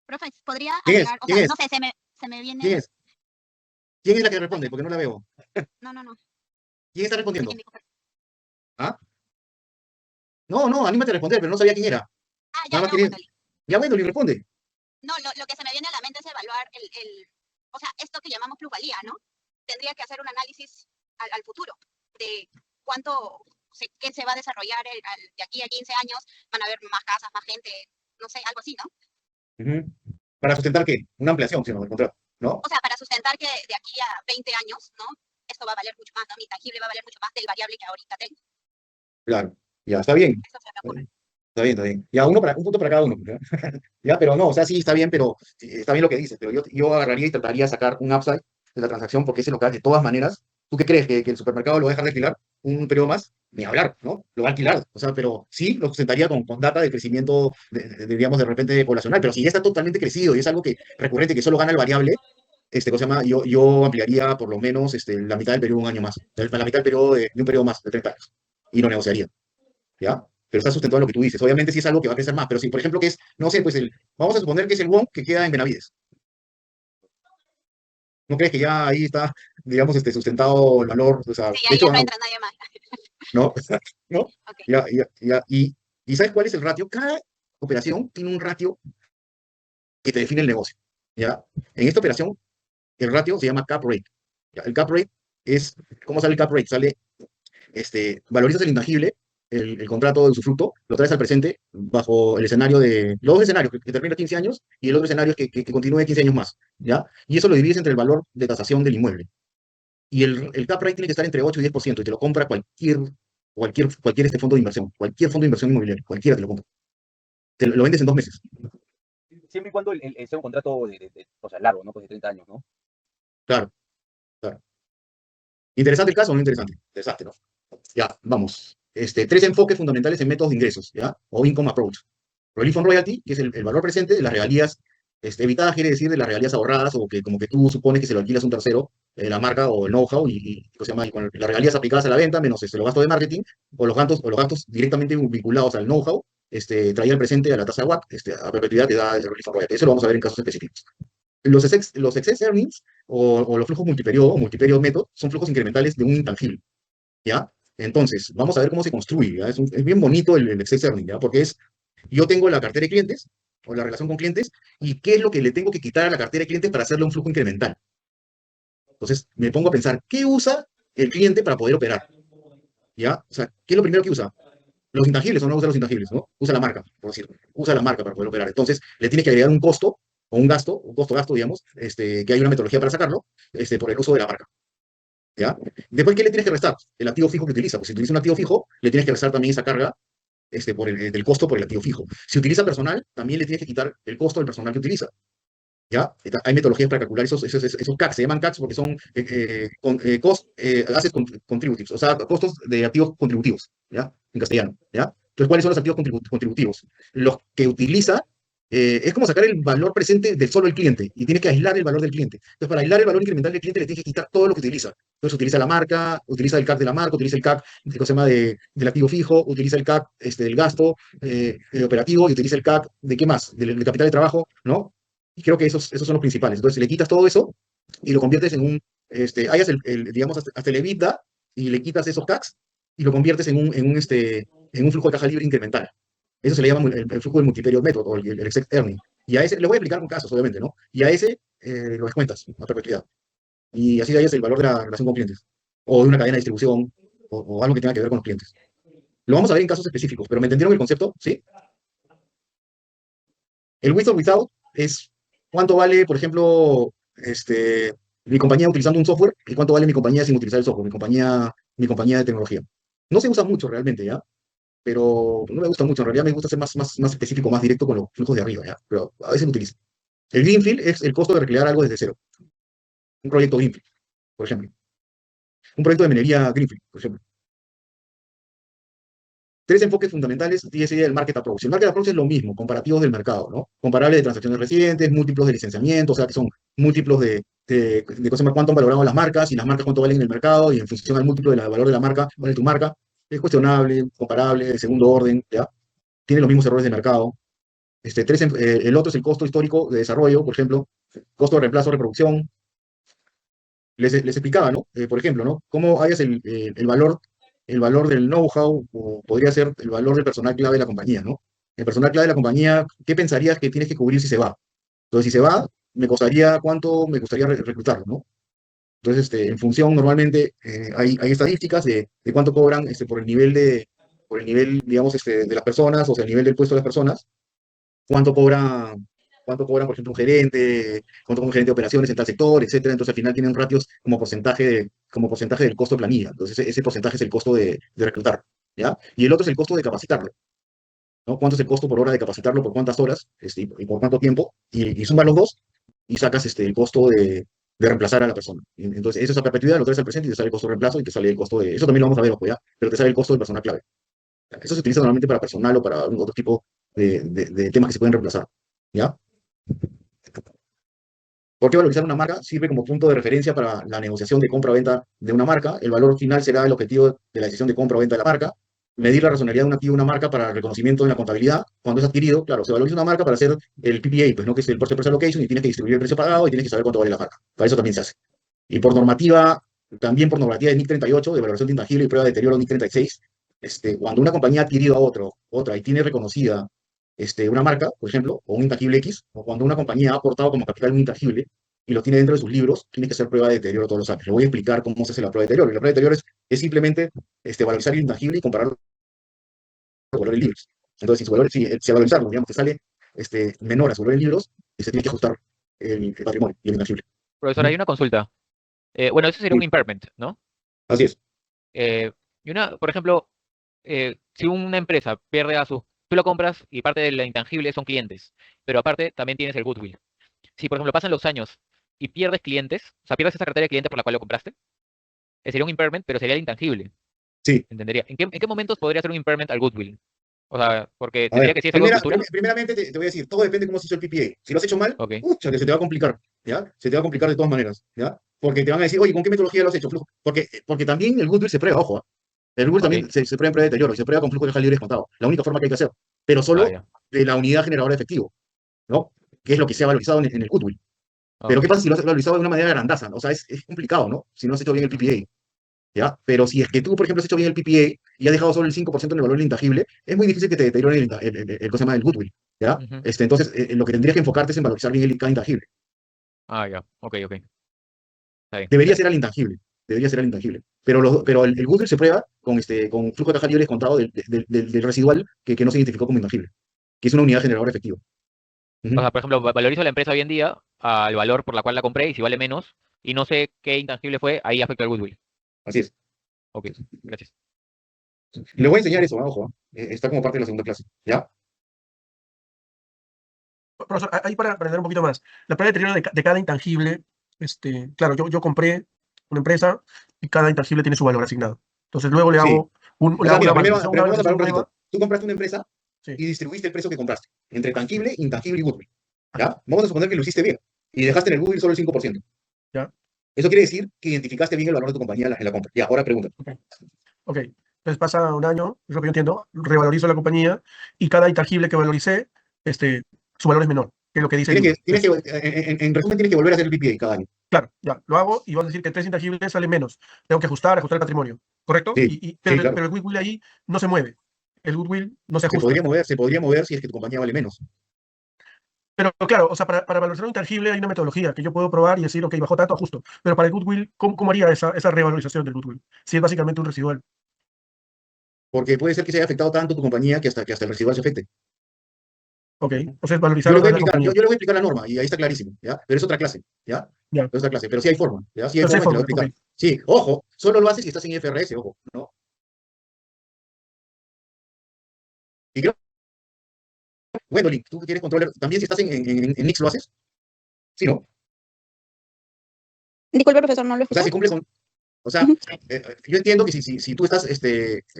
profe, podría ¿Quién es? agregar, o ¿Quién sea, es? no sé, se me viene, ¿Quién es? ¿Quién es la que responde? Porque no la veo. no, ¿Quién está respondiendo? en mi ¿Ah? No, no, anímate a responder, pero no sabía quién era. ya, Nada más no, quería. bueno, Ya bueno, le responde. no, lo que se me viene a la mente es evaluar o sea, esto que llamamos plusvalía, ¿no? Tendría que hacer un análisis al futuro de cuánto, qué se va a desarrollar de aquí a 15 años, van a haber más casas, más gente, no sé, algo así, ¿no? Ujú. ¿Para sustentar qué? Una ampliación, sino del contrato, ¿no? O sea, para sustentar que de aquí a 20 años, ¿no? Esto va a valer mucho más, ¿no? Mi intangible va a valer mucho más del variable que ahorita tengo. Claro. Ya, está bien. Eso se me ocurre. Está bien, está bien. Ya, un punto para cada uno. ¿Ya? Ya, pero no, o sea, sí, está bien, pero sí, está bien lo que dices, pero yo agarraría y trataría de sacar un upside de la transacción porque ese local, de todas maneras, ¿tú qué crees? ¿Que el supermercado lo va a dejar de alquilar un periodo más? Ni hablar, ¿no? Lo va a alquilar, o sea, pero sí lo sustentaría con data de crecimiento, digamos, de repente poblacional, pero si ya está totalmente crecido y es algo que recurrente, que solo gana el variable, ¿cómo se llama? Yo ampliaría por lo menos la mitad del periodo un año más, la mitad del periodo de un periodo más, de 30 años, y lo negociaría. ¿Ya? Pero está sustentado en lo que tú dices. Obviamente sí es algo que va a crecer más, pero si, por ejemplo, que es, no sé, pues vamos a suponer que es el WOM que queda en Benavides. ¿No crees que ya ahí está, digamos, sustentado el valor? O sea, Sí, de ahí hecho, ya no entra nadie más. ¿no? ¿No? Ok. ¿Y sabes cuál es el ratio? Cada operación tiene un ratio que te define el negocio, ¿ya? En esta operación, el ratio se llama cap rate. ¿Ya? El cap rate es, ¿cómo sale el cap rate? Sale valorizas el intangible, el contrato de usufructo, lo traes al presente bajo el escenario de, los dos escenarios, que termina 15 años y el otro escenario es que continúe 15 años más, ¿ya? Y eso lo divides entre el valor de tasación del inmueble. Y el cap rate tiene que estar entre 8 y 10% y te lo compra cualquier fondo de inversión, cualquier fondo de inversión inmobiliario, cualquiera te lo compra. Te lo vendes en 2 meses. Siempre y cuando sea un contrato o sea, largo, ¿no? Pues de 30 años, ¿no? Claro, claro. ¿Interesante el caso o no interesante? Interesante, ¿no? Ya, vamos. Tres enfoques fundamentales en métodos de ingresos, ¿ya? O income approach. Relief on royalty, que es el valor presente de las regalías evitadas, quiere decir de las regalías ahorradas, o que como que tú supones que se lo alquilas a un tercero, la marca o el know-how, ¿cómo se llama? Y con las regalías aplicadas a la venta, menos los gastos de marketing, o los gastos directamente vinculados al know-how, traía el presente a la tasa WACC, a perpetuidad que da el relief on royalty. Eso lo vamos a ver en casos específicos. Los excess earnings o los flujos multiperiodo o multiperiodo method son flujos incrementales de un intangible, ¿ya? Entonces, vamos a ver cómo se construye, ¿ya? Es bien bonito el excess earning, ¿ya? Porque yo tengo la cartera de clientes o la relación con clientes y qué es lo que le tengo que quitar a la cartera de clientes para hacerle un flujo incremental. Entonces, me pongo a pensar, ¿qué usa el cliente para poder operar? ¿Ya? O sea, ¿qué es lo primero que usa? Los intangibles o no usa los intangibles, ¿no? Usa la marca, por decirlo. Usa la marca para poder operar. Entonces, le tienes que agregar un costo o un costo-gasto, digamos, que hay una metodología para sacarlo, por el uso de la marca. ¿Ya? Después, ¿qué le tienes que restar? El activo fijo que utiliza. Pues si utiliza un activo fijo, le tienes que restar también esa carga del costo por el activo fijo. Si utiliza personal, también le tienes que quitar el costo del personal que utiliza. ¿Ya? Hay metodologías para calcular esos CACs, se llaman CACs porque son assets contributives, o sea, costos de activos contributivos, ¿ya? En castellano, ¿ya? Entonces, ¿cuáles son los activos contributivos? Los que utiliza, es como sacar el valor presente de solo el cliente, y tienes que aislar el valor del cliente. Entonces, para aislar el valor incremental del cliente, le tienes que quitar todo lo que utiliza. Entonces, utiliza la marca, utiliza el CAC de la marca, utiliza el CAC ¿cómo se llama? Del activo fijo, utiliza el CAC del gasto operativo, y utiliza el CAC de qué más, del capital de trabajo, ¿no? Y creo que esos son los principales. Entonces, le quitas todo eso y lo conviertes en hayas digamos, hasta el EBITDA, y le quitas esos tax y lo conviertes en un flujo de caja libre incremental. Eso se le llama el flujo del multiperio método o el excess earning. Y a ese, le voy a explicar con casos, obviamente, ¿no? Y a ese lo descuentas a perpetuidad. Y así hayas el valor de la relación con clientes, o de una cadena de distribución, o algo que tenga que ver con los clientes. Lo vamos a ver en casos específicos, pero ¿me entendieron el concepto? ¿Sí? El with or without es cuánto vale, por ejemplo, mi compañía utilizando un software y cuánto vale mi compañía sin utilizar el software, mi compañía de tecnología. No se usa mucho realmente, ¿ya? Pero no me gusta mucho, en realidad me gusta ser más específico, más directo con los flujos de arriba, ¿ya? Pero a veces lo utilizo. El Greenfield es el costo de recrear algo desde cero. Un proyecto Greenfield, por ejemplo. Un proyecto de minería Greenfield, por ejemplo. Tres enfoques fundamentales y esa idea del market approach. El market approach es lo mismo, comparativos del mercado, ¿no? Comparables de transacciones recientes, múltiplos de licenciamiento, o sea, que son múltiplos de cosas, cuánto han valorado las marcas, y las marcas cuánto valen en el mercado, y en función al múltiplo del valor de la marca, vale tu marca. Es cuestionable, comparable, de segundo orden, ¿ya? Tiene los mismos errores de mercado. El otro es el costo histórico de desarrollo, por ejemplo, costo de reemplazo, reproducción. Les explicaba, ¿no? Por ejemplo, ¿no? Cómo hayas el valor del know-how, o podría ser el valor del personal clave de la compañía, ¿no? El personal clave de la compañía, ¿qué pensarías que tienes que cubrir si se va? Entonces, si se va, ¿cuánto me costaría reclutarlo, ¿no? Entonces, en función, normalmente, hay estadísticas de cuánto cobran por el nivel, digamos, de las personas, o sea, el nivel del puesto de las personas, cuánto cobra, cuánto cobran, por ejemplo, un gerente, cuánto cobra un gerente de operaciones en tal sector, etcétera. Entonces, al final tienen ratios como porcentaje del costo de planilla. Entonces, ese porcentaje es el costo de reclutar, ¿ya? Y el otro es el costo de capacitarlo, ¿no? ¿Cuánto es el costo por hora de capacitarlo, por cuántas horas, y por cuánto tiempo? Y sumas los dos y sacas el costo de reemplazar a la persona. Entonces, eso es a perpetuidad, lo traes al presente y te sale el costo de reemplazo y te sale el costo de... Eso también lo vamos a ver, ojo, ¿ya? Pero te sale el costo del personal clave. Eso se utiliza normalmente para personal o para algún otro tipo de temas que se pueden reemplazar, ¿ya? ¿Por qué valorizar una marca? Sirve como punto de referencia para la negociación de compra o venta de una marca. El valor final será el objetivo de la decisión de compra o venta de la marca. Medir la razonabilidad de un activo de una marca para el reconocimiento en la contabilidad. Cuando es adquirido, claro, se valoriza una marca para hacer el PPA, pues, ¿no? Que es el Purchase Price Allocation, y tienes que distribuir el precio pagado y tienes que saber cuánto vale la marca. Para eso también se hace. Y por normativa, también por normativa de NIC 38, de valoración de intangible y prueba de deterioro NIC 36, cuando una compañía ha adquirido a otra y tiene reconocida una marca, por ejemplo, o un intangible X, o cuando una compañía ha aportado como capital un intangible y lo tiene dentro de sus libros, tiene que hacer prueba de deterioro todos los años. Le voy a explicar cómo se hace la prueba de deterioro. Y la prueba de deterioro es simplemente valorizar el intangible y compararlo con valor en libros. Entonces, si al valorizarlo, digamos, te sale menor a su valor en libros, se tiene que ajustar el patrimonio y el intangible. Profesor, hay una consulta. Bueno, eso sería un Sí, impairment, ¿no? así es. Por ejemplo, si una empresa pierde tú lo compras y parte del intangible son clientes, pero aparte también tienes el goodwill. Si, por ejemplo, pasan los años y pierdes clientes, o sea, pierdes esa cartera de clientes por la cual lo compraste, sería un impairment, pero sería el intangible. Sí. ¿Entendería? ¿En qué momentos podría ser un impairment al goodwill? O sea, porque A tendría ver, que si es algo de cultura. primeramente te voy a decir, todo depende de cómo se hizo el PPA. Si lo has hecho mal, Ok, pucha, que se te va a complicar, ¿ya? Se te va a complicar de todas maneras, ¿ya? Porque te van a decir, oye, ¿con qué metodología lo has hecho? Porque también el goodwill se prueba, ojo, ¿ah? El goodwill ok. también se prueba en prueba de deterioro y se prueba con flujo de caja libre descontado. La única forma que hay que hacer, pero Ah, solo ya. de la unidad generadora de efectivo, ¿no? Que es lo que se ha valorizado en el goodwill. Pero Ok. ¿qué pasa si lo has valorizado de una manera grandaza? O sea, es complicado, ¿no? Si no has hecho bien el PPA. ¿Ya? Pero si es que tú, por ejemplo, has hecho bien el PPA y has dejado solo el 5% en el valor del intangible, es muy difícil que te deteriore ¿cómo se llama? El goodwill, ¿ya? Ujú. Entonces, lo que tendrías que enfocarte es en valorizar bien cada intangible. Ah, ya. Ok, ok. Está bien. Debería ser al intangible, debería ser al intangible. Pero el goodwill se prueba con flujo de caja libre descontado del residual que no se identificó como intangible, que es una unidad generadora efectiva. O Ujú. sea, por ejemplo, valorizo la empresa hoy en día al valor por la cual la compré y si vale menos y no sé qué intangible fue, ahí afecta el goodwill. Así es. Ok, gracias. Le voy a enseñar eso, ojo, está como parte de la segunda clase, ¿ya? Profesor, ahí para entender un poquito más, la prueba de deterioro de cada intangible, claro, yo compré una empresa y cada intangible tiene su valor asignado. Entonces luego le Sí. hago, O sea, mira, primero una vamos a parar valorización un ratito. nueva. Tú compraste una empresa Sí, y distribuiste el precio que compraste entre tangible, intangible y goodwill. ajá, ¿Ya? Vamos a suponer que lo hiciste bien y dejaste en el goodwill solo el 5%. ya, Eso quiere decir que identificaste bien el valor de tu compañía en la compra. Y ahora pregunta. ok. Entonces pasa un año, es lo que yo entiendo, revalorizo la compañía y cada intangible que valoricé, su valor es menor, que es lo que dice el libro. En resumen, tienes que volver a hacer el PPA cada año. Claro, ya, lo hago y vas a decir que 3 intangibles salen menos. Tengo que ajustar el patrimonio, ¿correcto? Sí, sí, claro. Pero el goodwill ahí no se mueve. El goodwill no se Se ajusta. podría mover si es que tu compañía vale menos. Pero claro, o sea, para valorizar un intangible hay una metodología que yo puedo probar y decir, ok, bajó tanto, ajusto. Pero para el goodwill, ¿cómo haría esa revalorización del goodwill? Si es básicamente un residual. Porque puede ser que se haya afectado tanto tu compañía que hasta el residual se afecte. Ok, entonces Yo le valorizarlo voy no a es la explicar, compañía. yo le voy a explicar la norma y ahí está clarísimo, ¿ya? Pero es otra clase, ¿ya? Ya, Es otra clase, pero sí hay forma, ¿ya? Sí hay pero sí hay forma y te la voy a forma, ok. explicar. Sí, ojo, solo lo haces si estás en IFRS, ojo, ¿no? Y creo, Gwendolyn, tú tienes control, también si estás en Nix lo haces, sí, ¿no? Disculpe, profesor, no lo O sea, escuché. si cumples con, o sea, Ujú. yo entiendo que si tú estás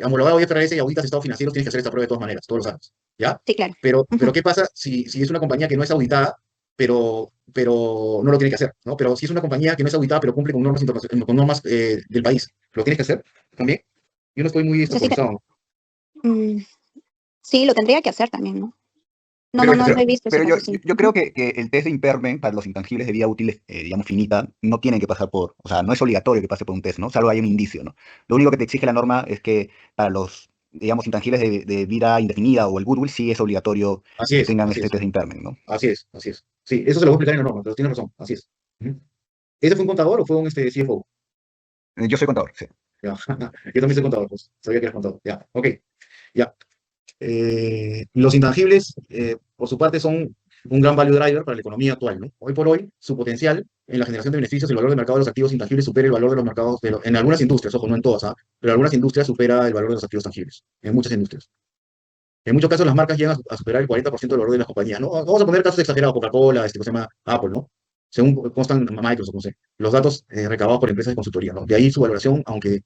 homologado IFRS y auditas estados financieros, tienes que hacer esta prueba de todas maneras, todos los años, ¿ya? Sí, claro. Pero Ujú. ¿qué pasa si es una compañía que no es auditada, pero no lo tiene que hacer, ¿no? Pero si es una compañía que no es auditada, pero cumple con normas, con normas del país, ¿lo tienes que hacer también? Yo no estoy muy O sea, sí, actualizado. mm, sí, lo tendría que hacer también, ¿no? No, Pero, no he visto ese pero yo, caso, sí. yo creo que el test de impairment para los intangibles de vida útil, digamos, finita, no tienen que pasar por, o sea, no es obligatorio que pase por un test, ¿no? Salvo hay un indicio, ¿no? Lo único que te exige la norma es que para los, digamos, intangibles de vida indefinida o el goodwill sí es obligatorio Así que es, tengan así este es, test de impairment, ¿no? así es, así es. Sí, eso se lo voy a explicar en la norma, pero tienes razón, así es. Ujú. ¿Ese fue un contador o fue un CFO? Yo soy contador, sí. Ya. Yo también soy contador, pues. Sabía que eras contador. Ya, ok. Ya. Los intangibles, por su parte, son un gran value driver para la economía actual, ¿no? Hoy por hoy, su potencial en la generación de beneficios, el valor de mercado de los activos intangibles supera el valor de los mercados, en algunas industrias, ojo, no en todas, ¿ah? Pero en algunas industrias supera el valor de los activos tangibles, en muchas industrias. En muchos casos, las marcas llegan a superar el 40% del valor de las compañías, ¿no? Vamos a poner casos exagerados, Coca-Cola, que se llama Apple, ¿no? Según constan Microsoft, no sé, los datos recabados por empresas de consultoría, ¿no? De ahí su valoración, aunque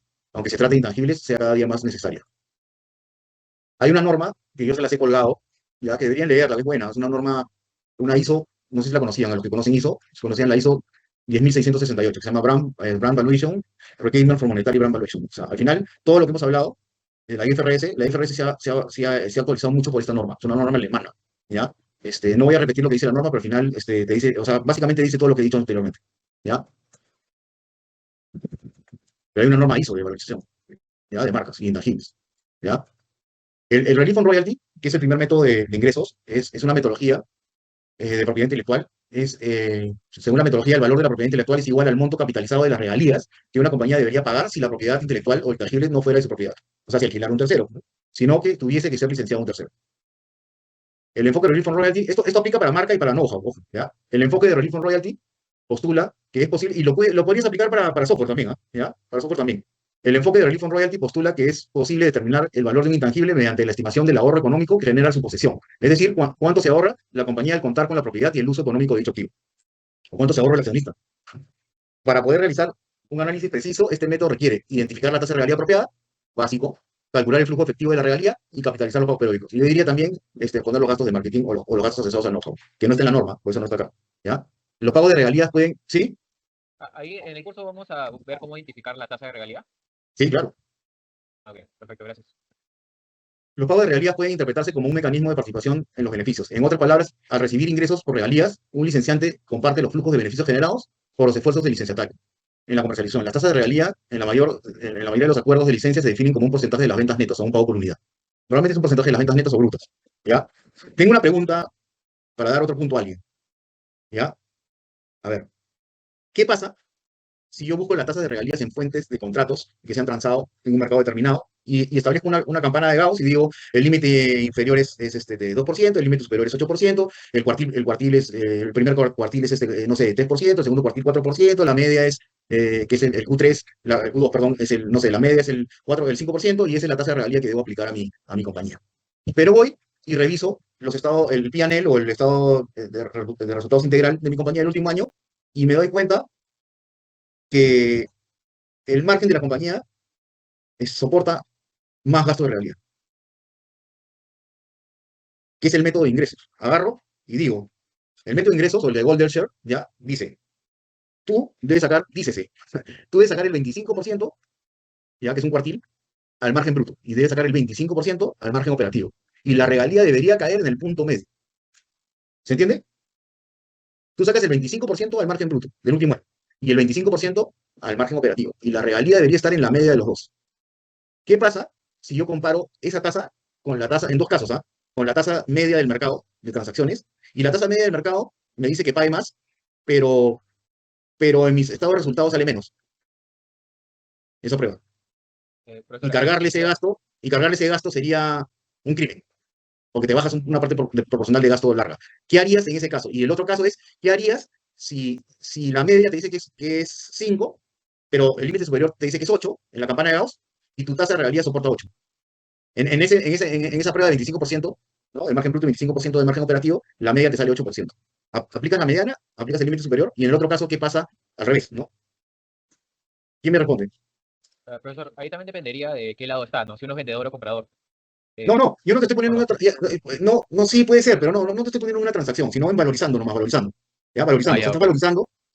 se trate de intangibles, sea cada día más necesaria. Hay una norma que yo se las he colgado, ya que deberían leerla, es buena, es una norma, una ISO, no sé si la conocían, a los que conocen ISO, conocían la ISO 10668, que se llama Brand Valuation, Requirement for Monetary Brand Valuation. O sea, al final, todo lo que hemos hablado, la IFRS se ha actualizado mucho por esta norma, es una norma alemana, ¿ya? No voy a repetir lo que dice la norma, pero al final te dice, o sea, básicamente dice todo lo que he dicho anteriormente, ¿ya? Pero hay una norma ISO de valorización, ¿ya? De marcas y intangibles, ¿ya? El Relief on Royalty, que es el primer método de ingresos, es una metodología de propiedad intelectual. Según la metodología, el valor de la propiedad intelectual es igual al monto capitalizado de las regalías que una compañía debería pagar si la propiedad intelectual o el tangible no fuera de su propiedad. O sea, si alquilar un tercero, ¿no? Sino que tuviese que ser licenciado un tercero. El enfoque de Relief on Royalty, esto aplica para marca y para know-how, ojo, ¿ya? El enfoque de Relief on Royalty postula que es posible, y lo podrías aplicar para software también, ¿ya? Para software también. El enfoque de Relief on Royalty postula que es posible determinar el valor de un intangible mediante la estimación del ahorro económico que genera su posesión. Es decir, cuánto se ahorra la compañía al contar con la propiedad y el uso económico de dicho activo. O cuánto se ahorra el accionista. Para poder realizar un análisis preciso, este método requiere identificar la tasa de regalía apropiada, básico, calcular el flujo efectivo de la regalía y capitalizar los pagos periódicos. Y yo diría también poner los gastos de marketing o los gastos asociados al know-how, que no está en la norma, por eso no está acá. ¿Ya? Los pagos de regalías pueden, ¿sí? Ahí en el curso vamos a ver cómo identificar la tasa de regalía. Sí, claro. Ok, perfecto, gracias. Los pagos de regalías pueden interpretarse como un mecanismo de participación en los beneficios. En otras palabras, al recibir ingresos por regalías, un licenciante comparte los flujos de beneficios generados por los esfuerzos del licenciatario. En la comercialización, las tasas de regalía, en la mayoría de los acuerdos de licencia, se definen como un porcentaje de las ventas netas o un pago por unidad. Normalmente es un porcentaje de las ventas netas o brutas. ¿Ya? Tengo una pregunta para dar otro punto a alguien. ¿Ya? A ver, ¿qué pasa si yo busco la tasa de regalías en fuentes de contratos que se han transado en un mercado determinado y establezco una campana de Gauss y digo, el límite inferior es de 2%, el límite superior es 8%, el primer cuartil es no sé, 3%, el segundo cuartil 4%, la media es, que es el Q3, el Q2, perdón, no sé, la media es el 4, el 5% y esa es la tasa de regalía que debo aplicar a mi compañía. Pero voy y reviso el P&L o el estado de resultados integral de mi compañía del último año y me doy cuenta que el margen de la compañía soporta más gasto de realidad, que es el método de ingresos. Agarro y digo, el método de ingresos o el de Golder Share, ya dice, tú debes sacar, dícese, tú debes sacar el 25%, ya que es un cuartil, al margen bruto, y debes sacar el 25% al margen operativo. Y la regalía debería caer en el punto medio. ¿Se entiende? Tú sacas el 25% al margen bruto del último año, y el 25% al margen operativo. Y la regalía debería estar en la media de los dos. ¿Qué pasa si yo comparo esa tasa con la tasa, en dos casos, con la tasa media del mercado de transacciones? Y la tasa media del mercado me dice que pague más, pero en mis estados de resultados sale menos. Eso prueba. Y Profesor, ahí cargarle ese tendría- gasto, sería un crimen, porque te bajas una parte proporcional de gasto larga. ¿Qué harías en ese caso? Y el otro caso es, ¿qué harías si la media te dice que es 5, pero el límite superior te dice que es 8 en la campana de Gauss, y tu tasa de realidad soporta 8? En esa prueba de 25%, ¿no? El margen bruto 25% del margen operativo, la media te sale 8%. Aplicas la mediana, aplicas el límite superior, y en el otro caso, ¿qué pasa? Al revés, ¿no? ¿Quién me responde? Profesor, ahí también dependería de qué lado está, ¿no? Si uno es vendedor o comprador. No, yo no te estoy poniendo no. no, sí puede ser, pero no te estoy poniendo una transacción, sino en valorizando, nomás valorizando. ¿Ya? Valorizando. O sea, Ya,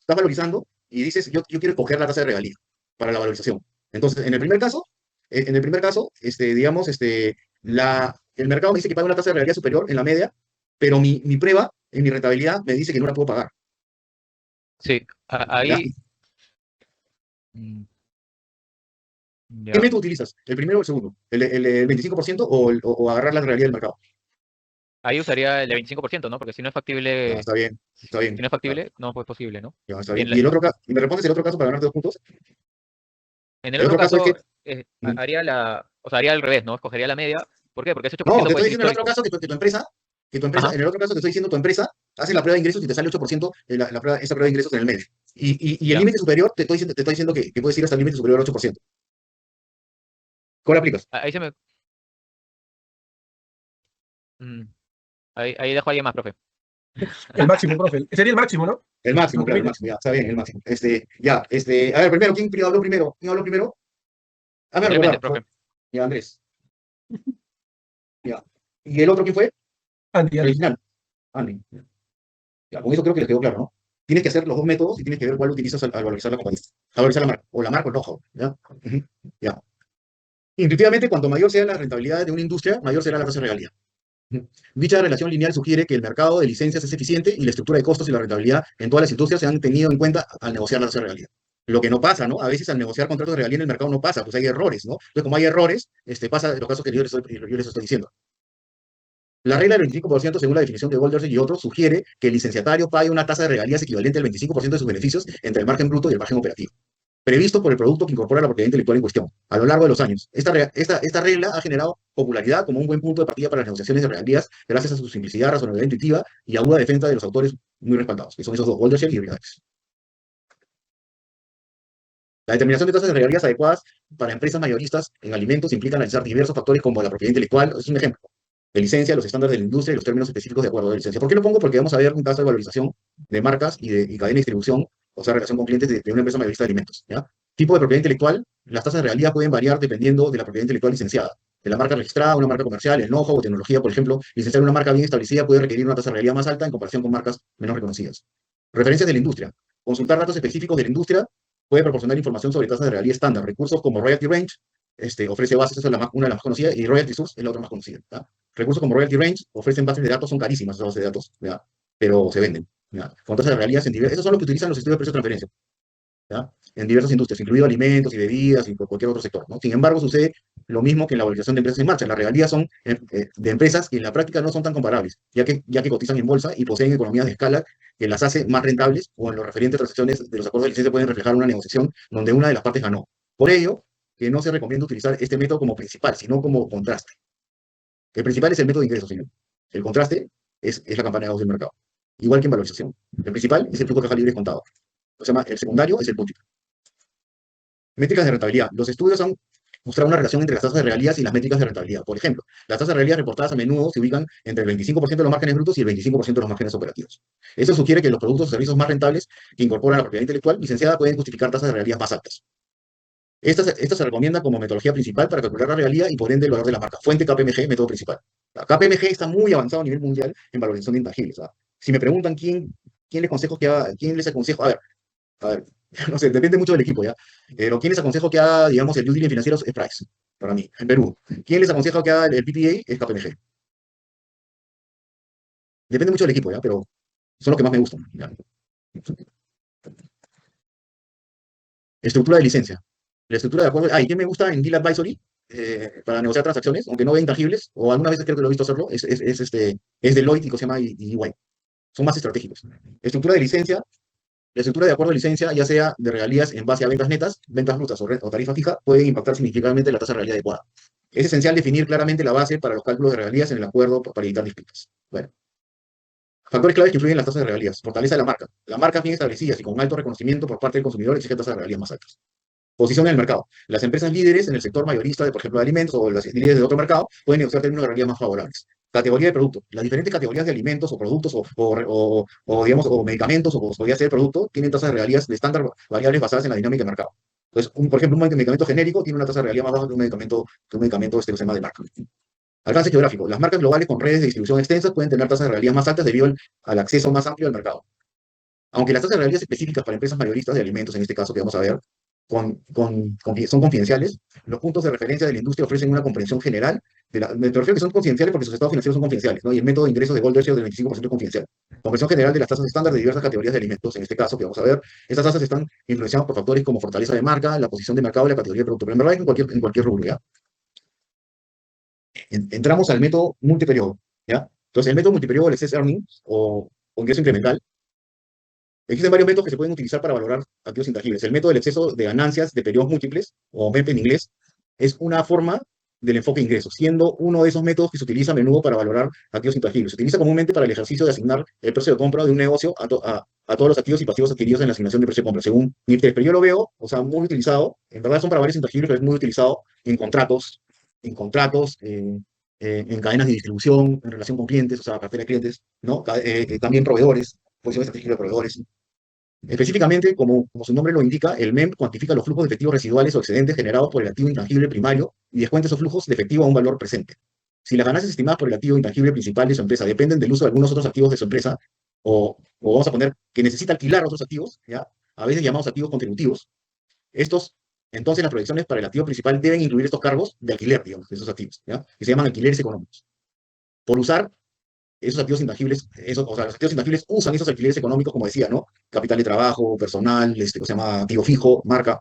estás valorizando y dices, yo quiero escoger la tasa de regalía para la valorización. Entonces, en el primer caso, digamos, el mercado me dice que paga una tasa de regalía superior en la media, pero mi prueba en mi rentabilidad me dice que no la puedo pagar. Sí, ¿Ya? ahí. mm, ¿Qué Ya. método utilizas? ¿El primero o el segundo? ¿El 25% o agarrar la realidad del mercado? Ahí usaría el de 25%, ¿no? Porque si no es Ya, factible, está bien, está si bien. no es Ya, factible, no pues posible, ¿no? ya, está Y bien. ¿Y me respondes el otro caso para ganar 2 puntos? en el El otro otro caso es que... caso, haría al revés, ¿no? Escogería la media. ¿Por qué? Porque ese No, 8% te puede estoy ser diciendo en el otro histórico. caso Ajá, en el otro caso te estoy diciendo tu empresa hace la prueba de ingresos y te sale 8% esa prueba de ingresos en el medio. Y el ya. límite superior, te estoy diciendo que puedes ir hasta el límite superior al 8%. ¿Cuál aplicas? Ahí se me. mm, ahí dejo a alguien más, profe. El máximo, profe. Sería el máximo, ¿no? El máximo, Lo claro, el permite. máximo, ya, está bien, el máximo. A ver, primero, ¿quién habló primero? ¿Quién habló primero? Hazme Andrés recordar, Méndez, por favor. profe. Ya, Andrés. Ya. ¿Y el otro quién fue? Andy, El Andy. original. Andy. Ya, con eso creo que les quedó claro, ¿no? Tienes que hacer los dos métodos y tienes que ver cuál utilizas al valorizar la compañía. Al valorizar la marca. O la marca o el know-how, ¿ya? Ujú, ya. Intuitivamente, cuanto mayor sea la rentabilidad de una industria, mayor será la tasa de regalía. Ujú. Dicha relación lineal sugiere que el mercado de licencias es eficiente y la estructura de costos y la rentabilidad en todas las industrias se han tenido en cuenta al negociar la tasa de regalía. Lo que no pasa, ¿no? A veces al negociar contratos de regalía en el mercado no pasa, pues hay errores, ¿no? Entonces, como hay errores, pasa los casos que yo les estoy diciendo. La regla del 25%, según la definición de Goldersen y otros, sugiere que el licenciatario pague una tasa de regalías equivalente al 25% de sus beneficios entre el margen bruto y el margen operativo, previsto por el producto que incorpora la propiedad intelectual en cuestión. A lo largo de los años, esta regla ha generado popularidad como un buen punto de partida para las negociaciones de regalías, gracias a su simplicidad, razonabilidad intuitiva y aguda defensa de los autores muy respaldados, que son esos dos, Goldersen y Briades. La determinación de tasas de regalías adecuadas para empresas mayoristas en alimentos implica analizar diversos factores como la propiedad intelectual, es un ejemplo, de licencia, los estándares de la industria y los términos específicos de acuerdo de licencia. ¿Por qué lo pongo? Porque vamos a ver un caso de valorización de marcas y cadena de distribución, o sea, relación con clientes de una empresa mayorista de alimentos, ¿ya? Tipo de propiedad intelectual, las tasas de regalía pueden variar dependiendo de la propiedad intelectual licenciada. De la marca registrada, una marca comercial, el know-how o tecnología, por ejemplo, licenciar una marca bien establecida puede requerir una tasa de regalía más alta en comparación con marcas menos reconocidas. Referencias de la industria. Consultar datos específicos de la industria puede proporcionar información sobre tasas de regalía estándar. Recursos como Royalty Range, ofrece bases, esa es una de las más conocidas, y Royalty Source es la otra más conocida. ¿Ya? Recursos como Royalty Range ofrecen bases de datos, son carísimas esas bases de datos, ¿ya? Pero se venden. ¿Ya? Con tasas de regalías esos son los que utilizan los estudios de precio de transferencia, ¿ya? En diversas industrias, incluido alimentos y bebidas y cualquier otro sector, ¿no? Sin embargo, sucede lo mismo que en la valorización de empresas en marcha. Las regalías son de empresas que en la práctica no son tan comparables, ya que cotizan en bolsa y poseen economías de escala que las hace más rentables, o en los referentes a transacciones de los acuerdos de licencia pueden reflejar una negociación donde una de las partes ganó. Por ello, que no se recomienda utilizar este método como principal, sino como contraste. El principal es el método de ingresos, señor. El contraste es la campana de negocio del mercado. Igual que en valorización. El principal es el flujo de caja libre contado. El secundario es el múltiplo. Métricas de rentabilidad. Los estudios han mostrado una relación entre las tasas de regalías y las métricas de rentabilidad. Por ejemplo, las tasas de regalías reportadas a menudo se ubican entre el 25% de los márgenes brutos y el 25% de los márgenes operativos. Eso sugiere que los productos o servicios más rentables que incorporan la propiedad intelectual licenciada pueden justificar tasas de regalías más altas. Esta se recomienda como metodología principal para calcular la realidad y por ende el valor de la marca. Fuente KPMG, método principal. La KPMG está muy avanzado a nivel mundial en valorización de intangibles. Si me preguntan quién les aconsejo, a ver, no sé, depende mucho del equipo, ¿ya? Pero ¿quién les aconsejo que haga, digamos, el due diligence financiero? Es Price, para mí, en Perú. ¿Quién les aconseja que haga el PPA? Es KPMG. Depende mucho del equipo, ¿ya? Pero son los que más me gustan, ¿ya? Estructura de licencia. La estructura de acuerdo. ¿Y qué me gusta en Deal Advisory? Para negociar transacciones, aunque no ve intangibles, o algunas veces creo que lo he visto hacerlo, es Deloitte y que se llama EY. Son más estratégicos. Estructura de licencia. La estructura de acuerdo de licencia, ya sea de regalías en base a ventas netas, ventas brutas o tarifa fija, pueden impactar significativamente la tasa de regalía adecuada. Es esencial definir claramente la base para los cálculos de regalías en el acuerdo para evitar disputas. Bueno, factores claves que influyen en las tasas de regalías. Fortaleza de la marca. Las marcas bien establecidas y con alto reconocimiento por parte del consumidor exigen tasas de regalías más altas. Posición en el mercado. Las empresas líderes en el sector mayorista, por ejemplo, de alimentos o las líderes de otro mercado, pueden negociar términos de regalías más favorables. Categoría de producto. Las diferentes categorías de alimentos o productos digamos, o medicamentos, o podría ser producto, tienen tasas de regalías de estándar variables basadas en la dinámica de mercado. Entonces, por ejemplo, un medicamento genérico tiene una tasa de regalía más baja que un medicamento que se llama de marca. Alcance geográfico. Las marcas globales con redes de distribución extensas pueden tener tasas de regalías más altas debido al acceso más amplio al mercado. Aunque las tasas de regalías específicas para empresas mayoristas de alimentos, en este caso que vamos a ver, son confidenciales. Los puntos de referencia de la industria ofrecen una comprensión general. Me refiero que son confidenciales porque sus estados financieros son confidenciales, ¿no? Y el método de ingresos de Goldberg del 25% es confidencial. Comprensión general de las tasas estándar de diversas categorías de alimentos. En este caso, que vamos a ver, estas tasas están influenciadas por factores como fortaleza de marca, la posición de mercado y la categoría de producto. Pero en verdad, en cualquier rubro, ¿ya? Entramos al método multiperiodo, ¿ya? Entonces, el método multiperiodo del excess earnings o ingreso incremental. Existen varios métodos que se pueden utilizar para valorar activos intangibles. El método del exceso de ganancias de periodos múltiples, o MEP en inglés, es una forma del enfoque de ingresos, siendo uno de esos métodos que se utiliza a menudo para valorar activos intangibles. Se utiliza comúnmente para el ejercicio de asignar el precio de compra de un negocio a todos los activos y pasivos adquiridos en la asignación de precio de compra, según mi interés. Pero yo lo veo, o sea, muy utilizado, en verdad son para varios intangibles, pero es muy utilizado en contratos, en cadenas de distribución, en relación con clientes, o sea, cartera de clientes, ¿no? También proveedores, posiciones estratégicas de proveedores. Específicamente, como su nombre lo indica, el MEM cuantifica los flujos de efectivos residuales o excedentes generados por el activo intangible primario y descuenta esos flujos de efectivo a un valor presente. Si las ganancias estimadas por el activo intangible principal de su empresa dependen del uso de algunos otros activos de su empresa, o vamos a poner que necesita alquilar otros activos, ¿ya? A veces llamados activos contributivos, entonces las proyecciones para el activo principal deben incluir estos cargos de alquiler, digamos, de esos activos, ¿ya? Que se llaman alquileres económicos. Por usar esos activos intangibles, o sea, los activos intangibles usan esos alquileres económicos, como decía, ¿no? Capital de trabajo, personal, se llama activo fijo, marca.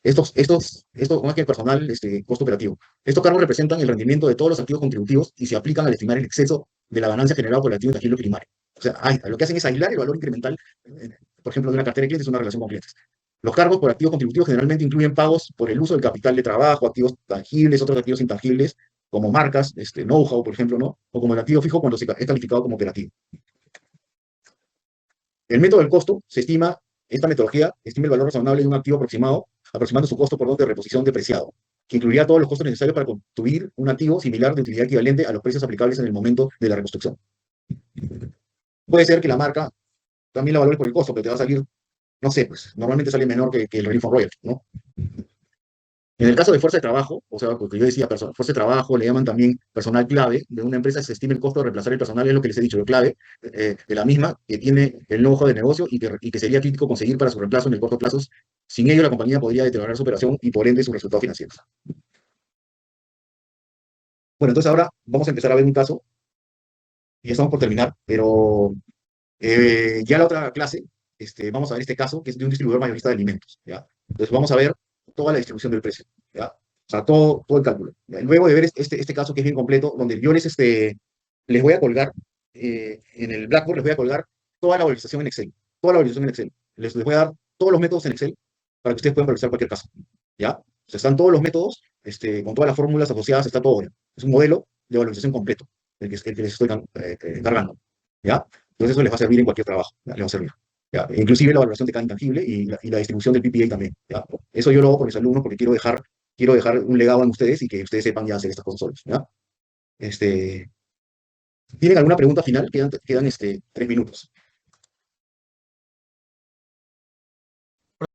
Más que el personal, costo operativo. Estos cargos representan el rendimiento de todos los activos contributivos y se aplican al estimar el exceso de la ganancia generada por el activo intangible primario. O sea, lo que hacen es aislar el valor incremental, por ejemplo, de una cartera de clientes, una relación con clientes. Los cargos por activos contributivos generalmente incluyen pagos por el uso del capital de trabajo, activos tangibles, otros activos intangibles, como marcas, know-how, por ejemplo, ¿no? O como el activo fijo cuando es calificado como operativo. El método del costo esta metodología estima el valor razonable de un activo aproximando su costo por dote de reposición depreciado, que incluiría todos los costos necesarios para construir un activo similar de utilidad equivalente a los precios aplicables en el momento de la reconstrucción. Puede ser que la marca también la valores por el costo, pero te va a salir, no sé, pues normalmente sale menor que el Relief on Royalty, ¿no? En el caso de fuerza de trabajo, o sea, porque yo decía, fuerza de trabajo, le llaman también personal clave, de una empresa se estima el costo de reemplazar el personal, es lo que les he dicho, lo clave de la misma, que tiene el know-how de negocio y que sería crítico conseguir para su reemplazo en el corto plazo. Sin ello, la compañía podría deteriorar su operación y por ende sus resultados financieros. Bueno, entonces ahora vamos a empezar a ver un caso, y ya estamos por terminar, pero ya la otra clase, vamos a ver este caso, que es de un distribuidor mayorista de alimentos, ¿ya? Entonces vamos a ver toda la distribución del precio, ¿ya? O sea, todo el cálculo. ¿Ya? Luego de ver este caso que es bien completo, donde yo les voy a colgar, en el Blackboard les voy a colgar toda la valorización en Excel, toda la valorización en Excel. Les voy a dar todos los métodos en Excel para que ustedes puedan valorizar cualquier caso, ¿ya? O sea, están todos los métodos, con todas las fórmulas asociadas, está todo, ¿ya? Es un modelo de valorización completo, el que les estoy cargando, ¿ya? Entonces eso les va a servir en cualquier trabajo, ¿ya? Les va a servir. ¿Ya? Inclusive la valoración de cada intangible y la distribución del PPA también, ¿ya? Eso yo lo hago por mis alumnos porque quiero dejar un legado en ustedes y que ustedes sepan ya hacer estas cosas solos, ¿ya? ¿Tienen alguna pregunta final? Quedan 3 minutos.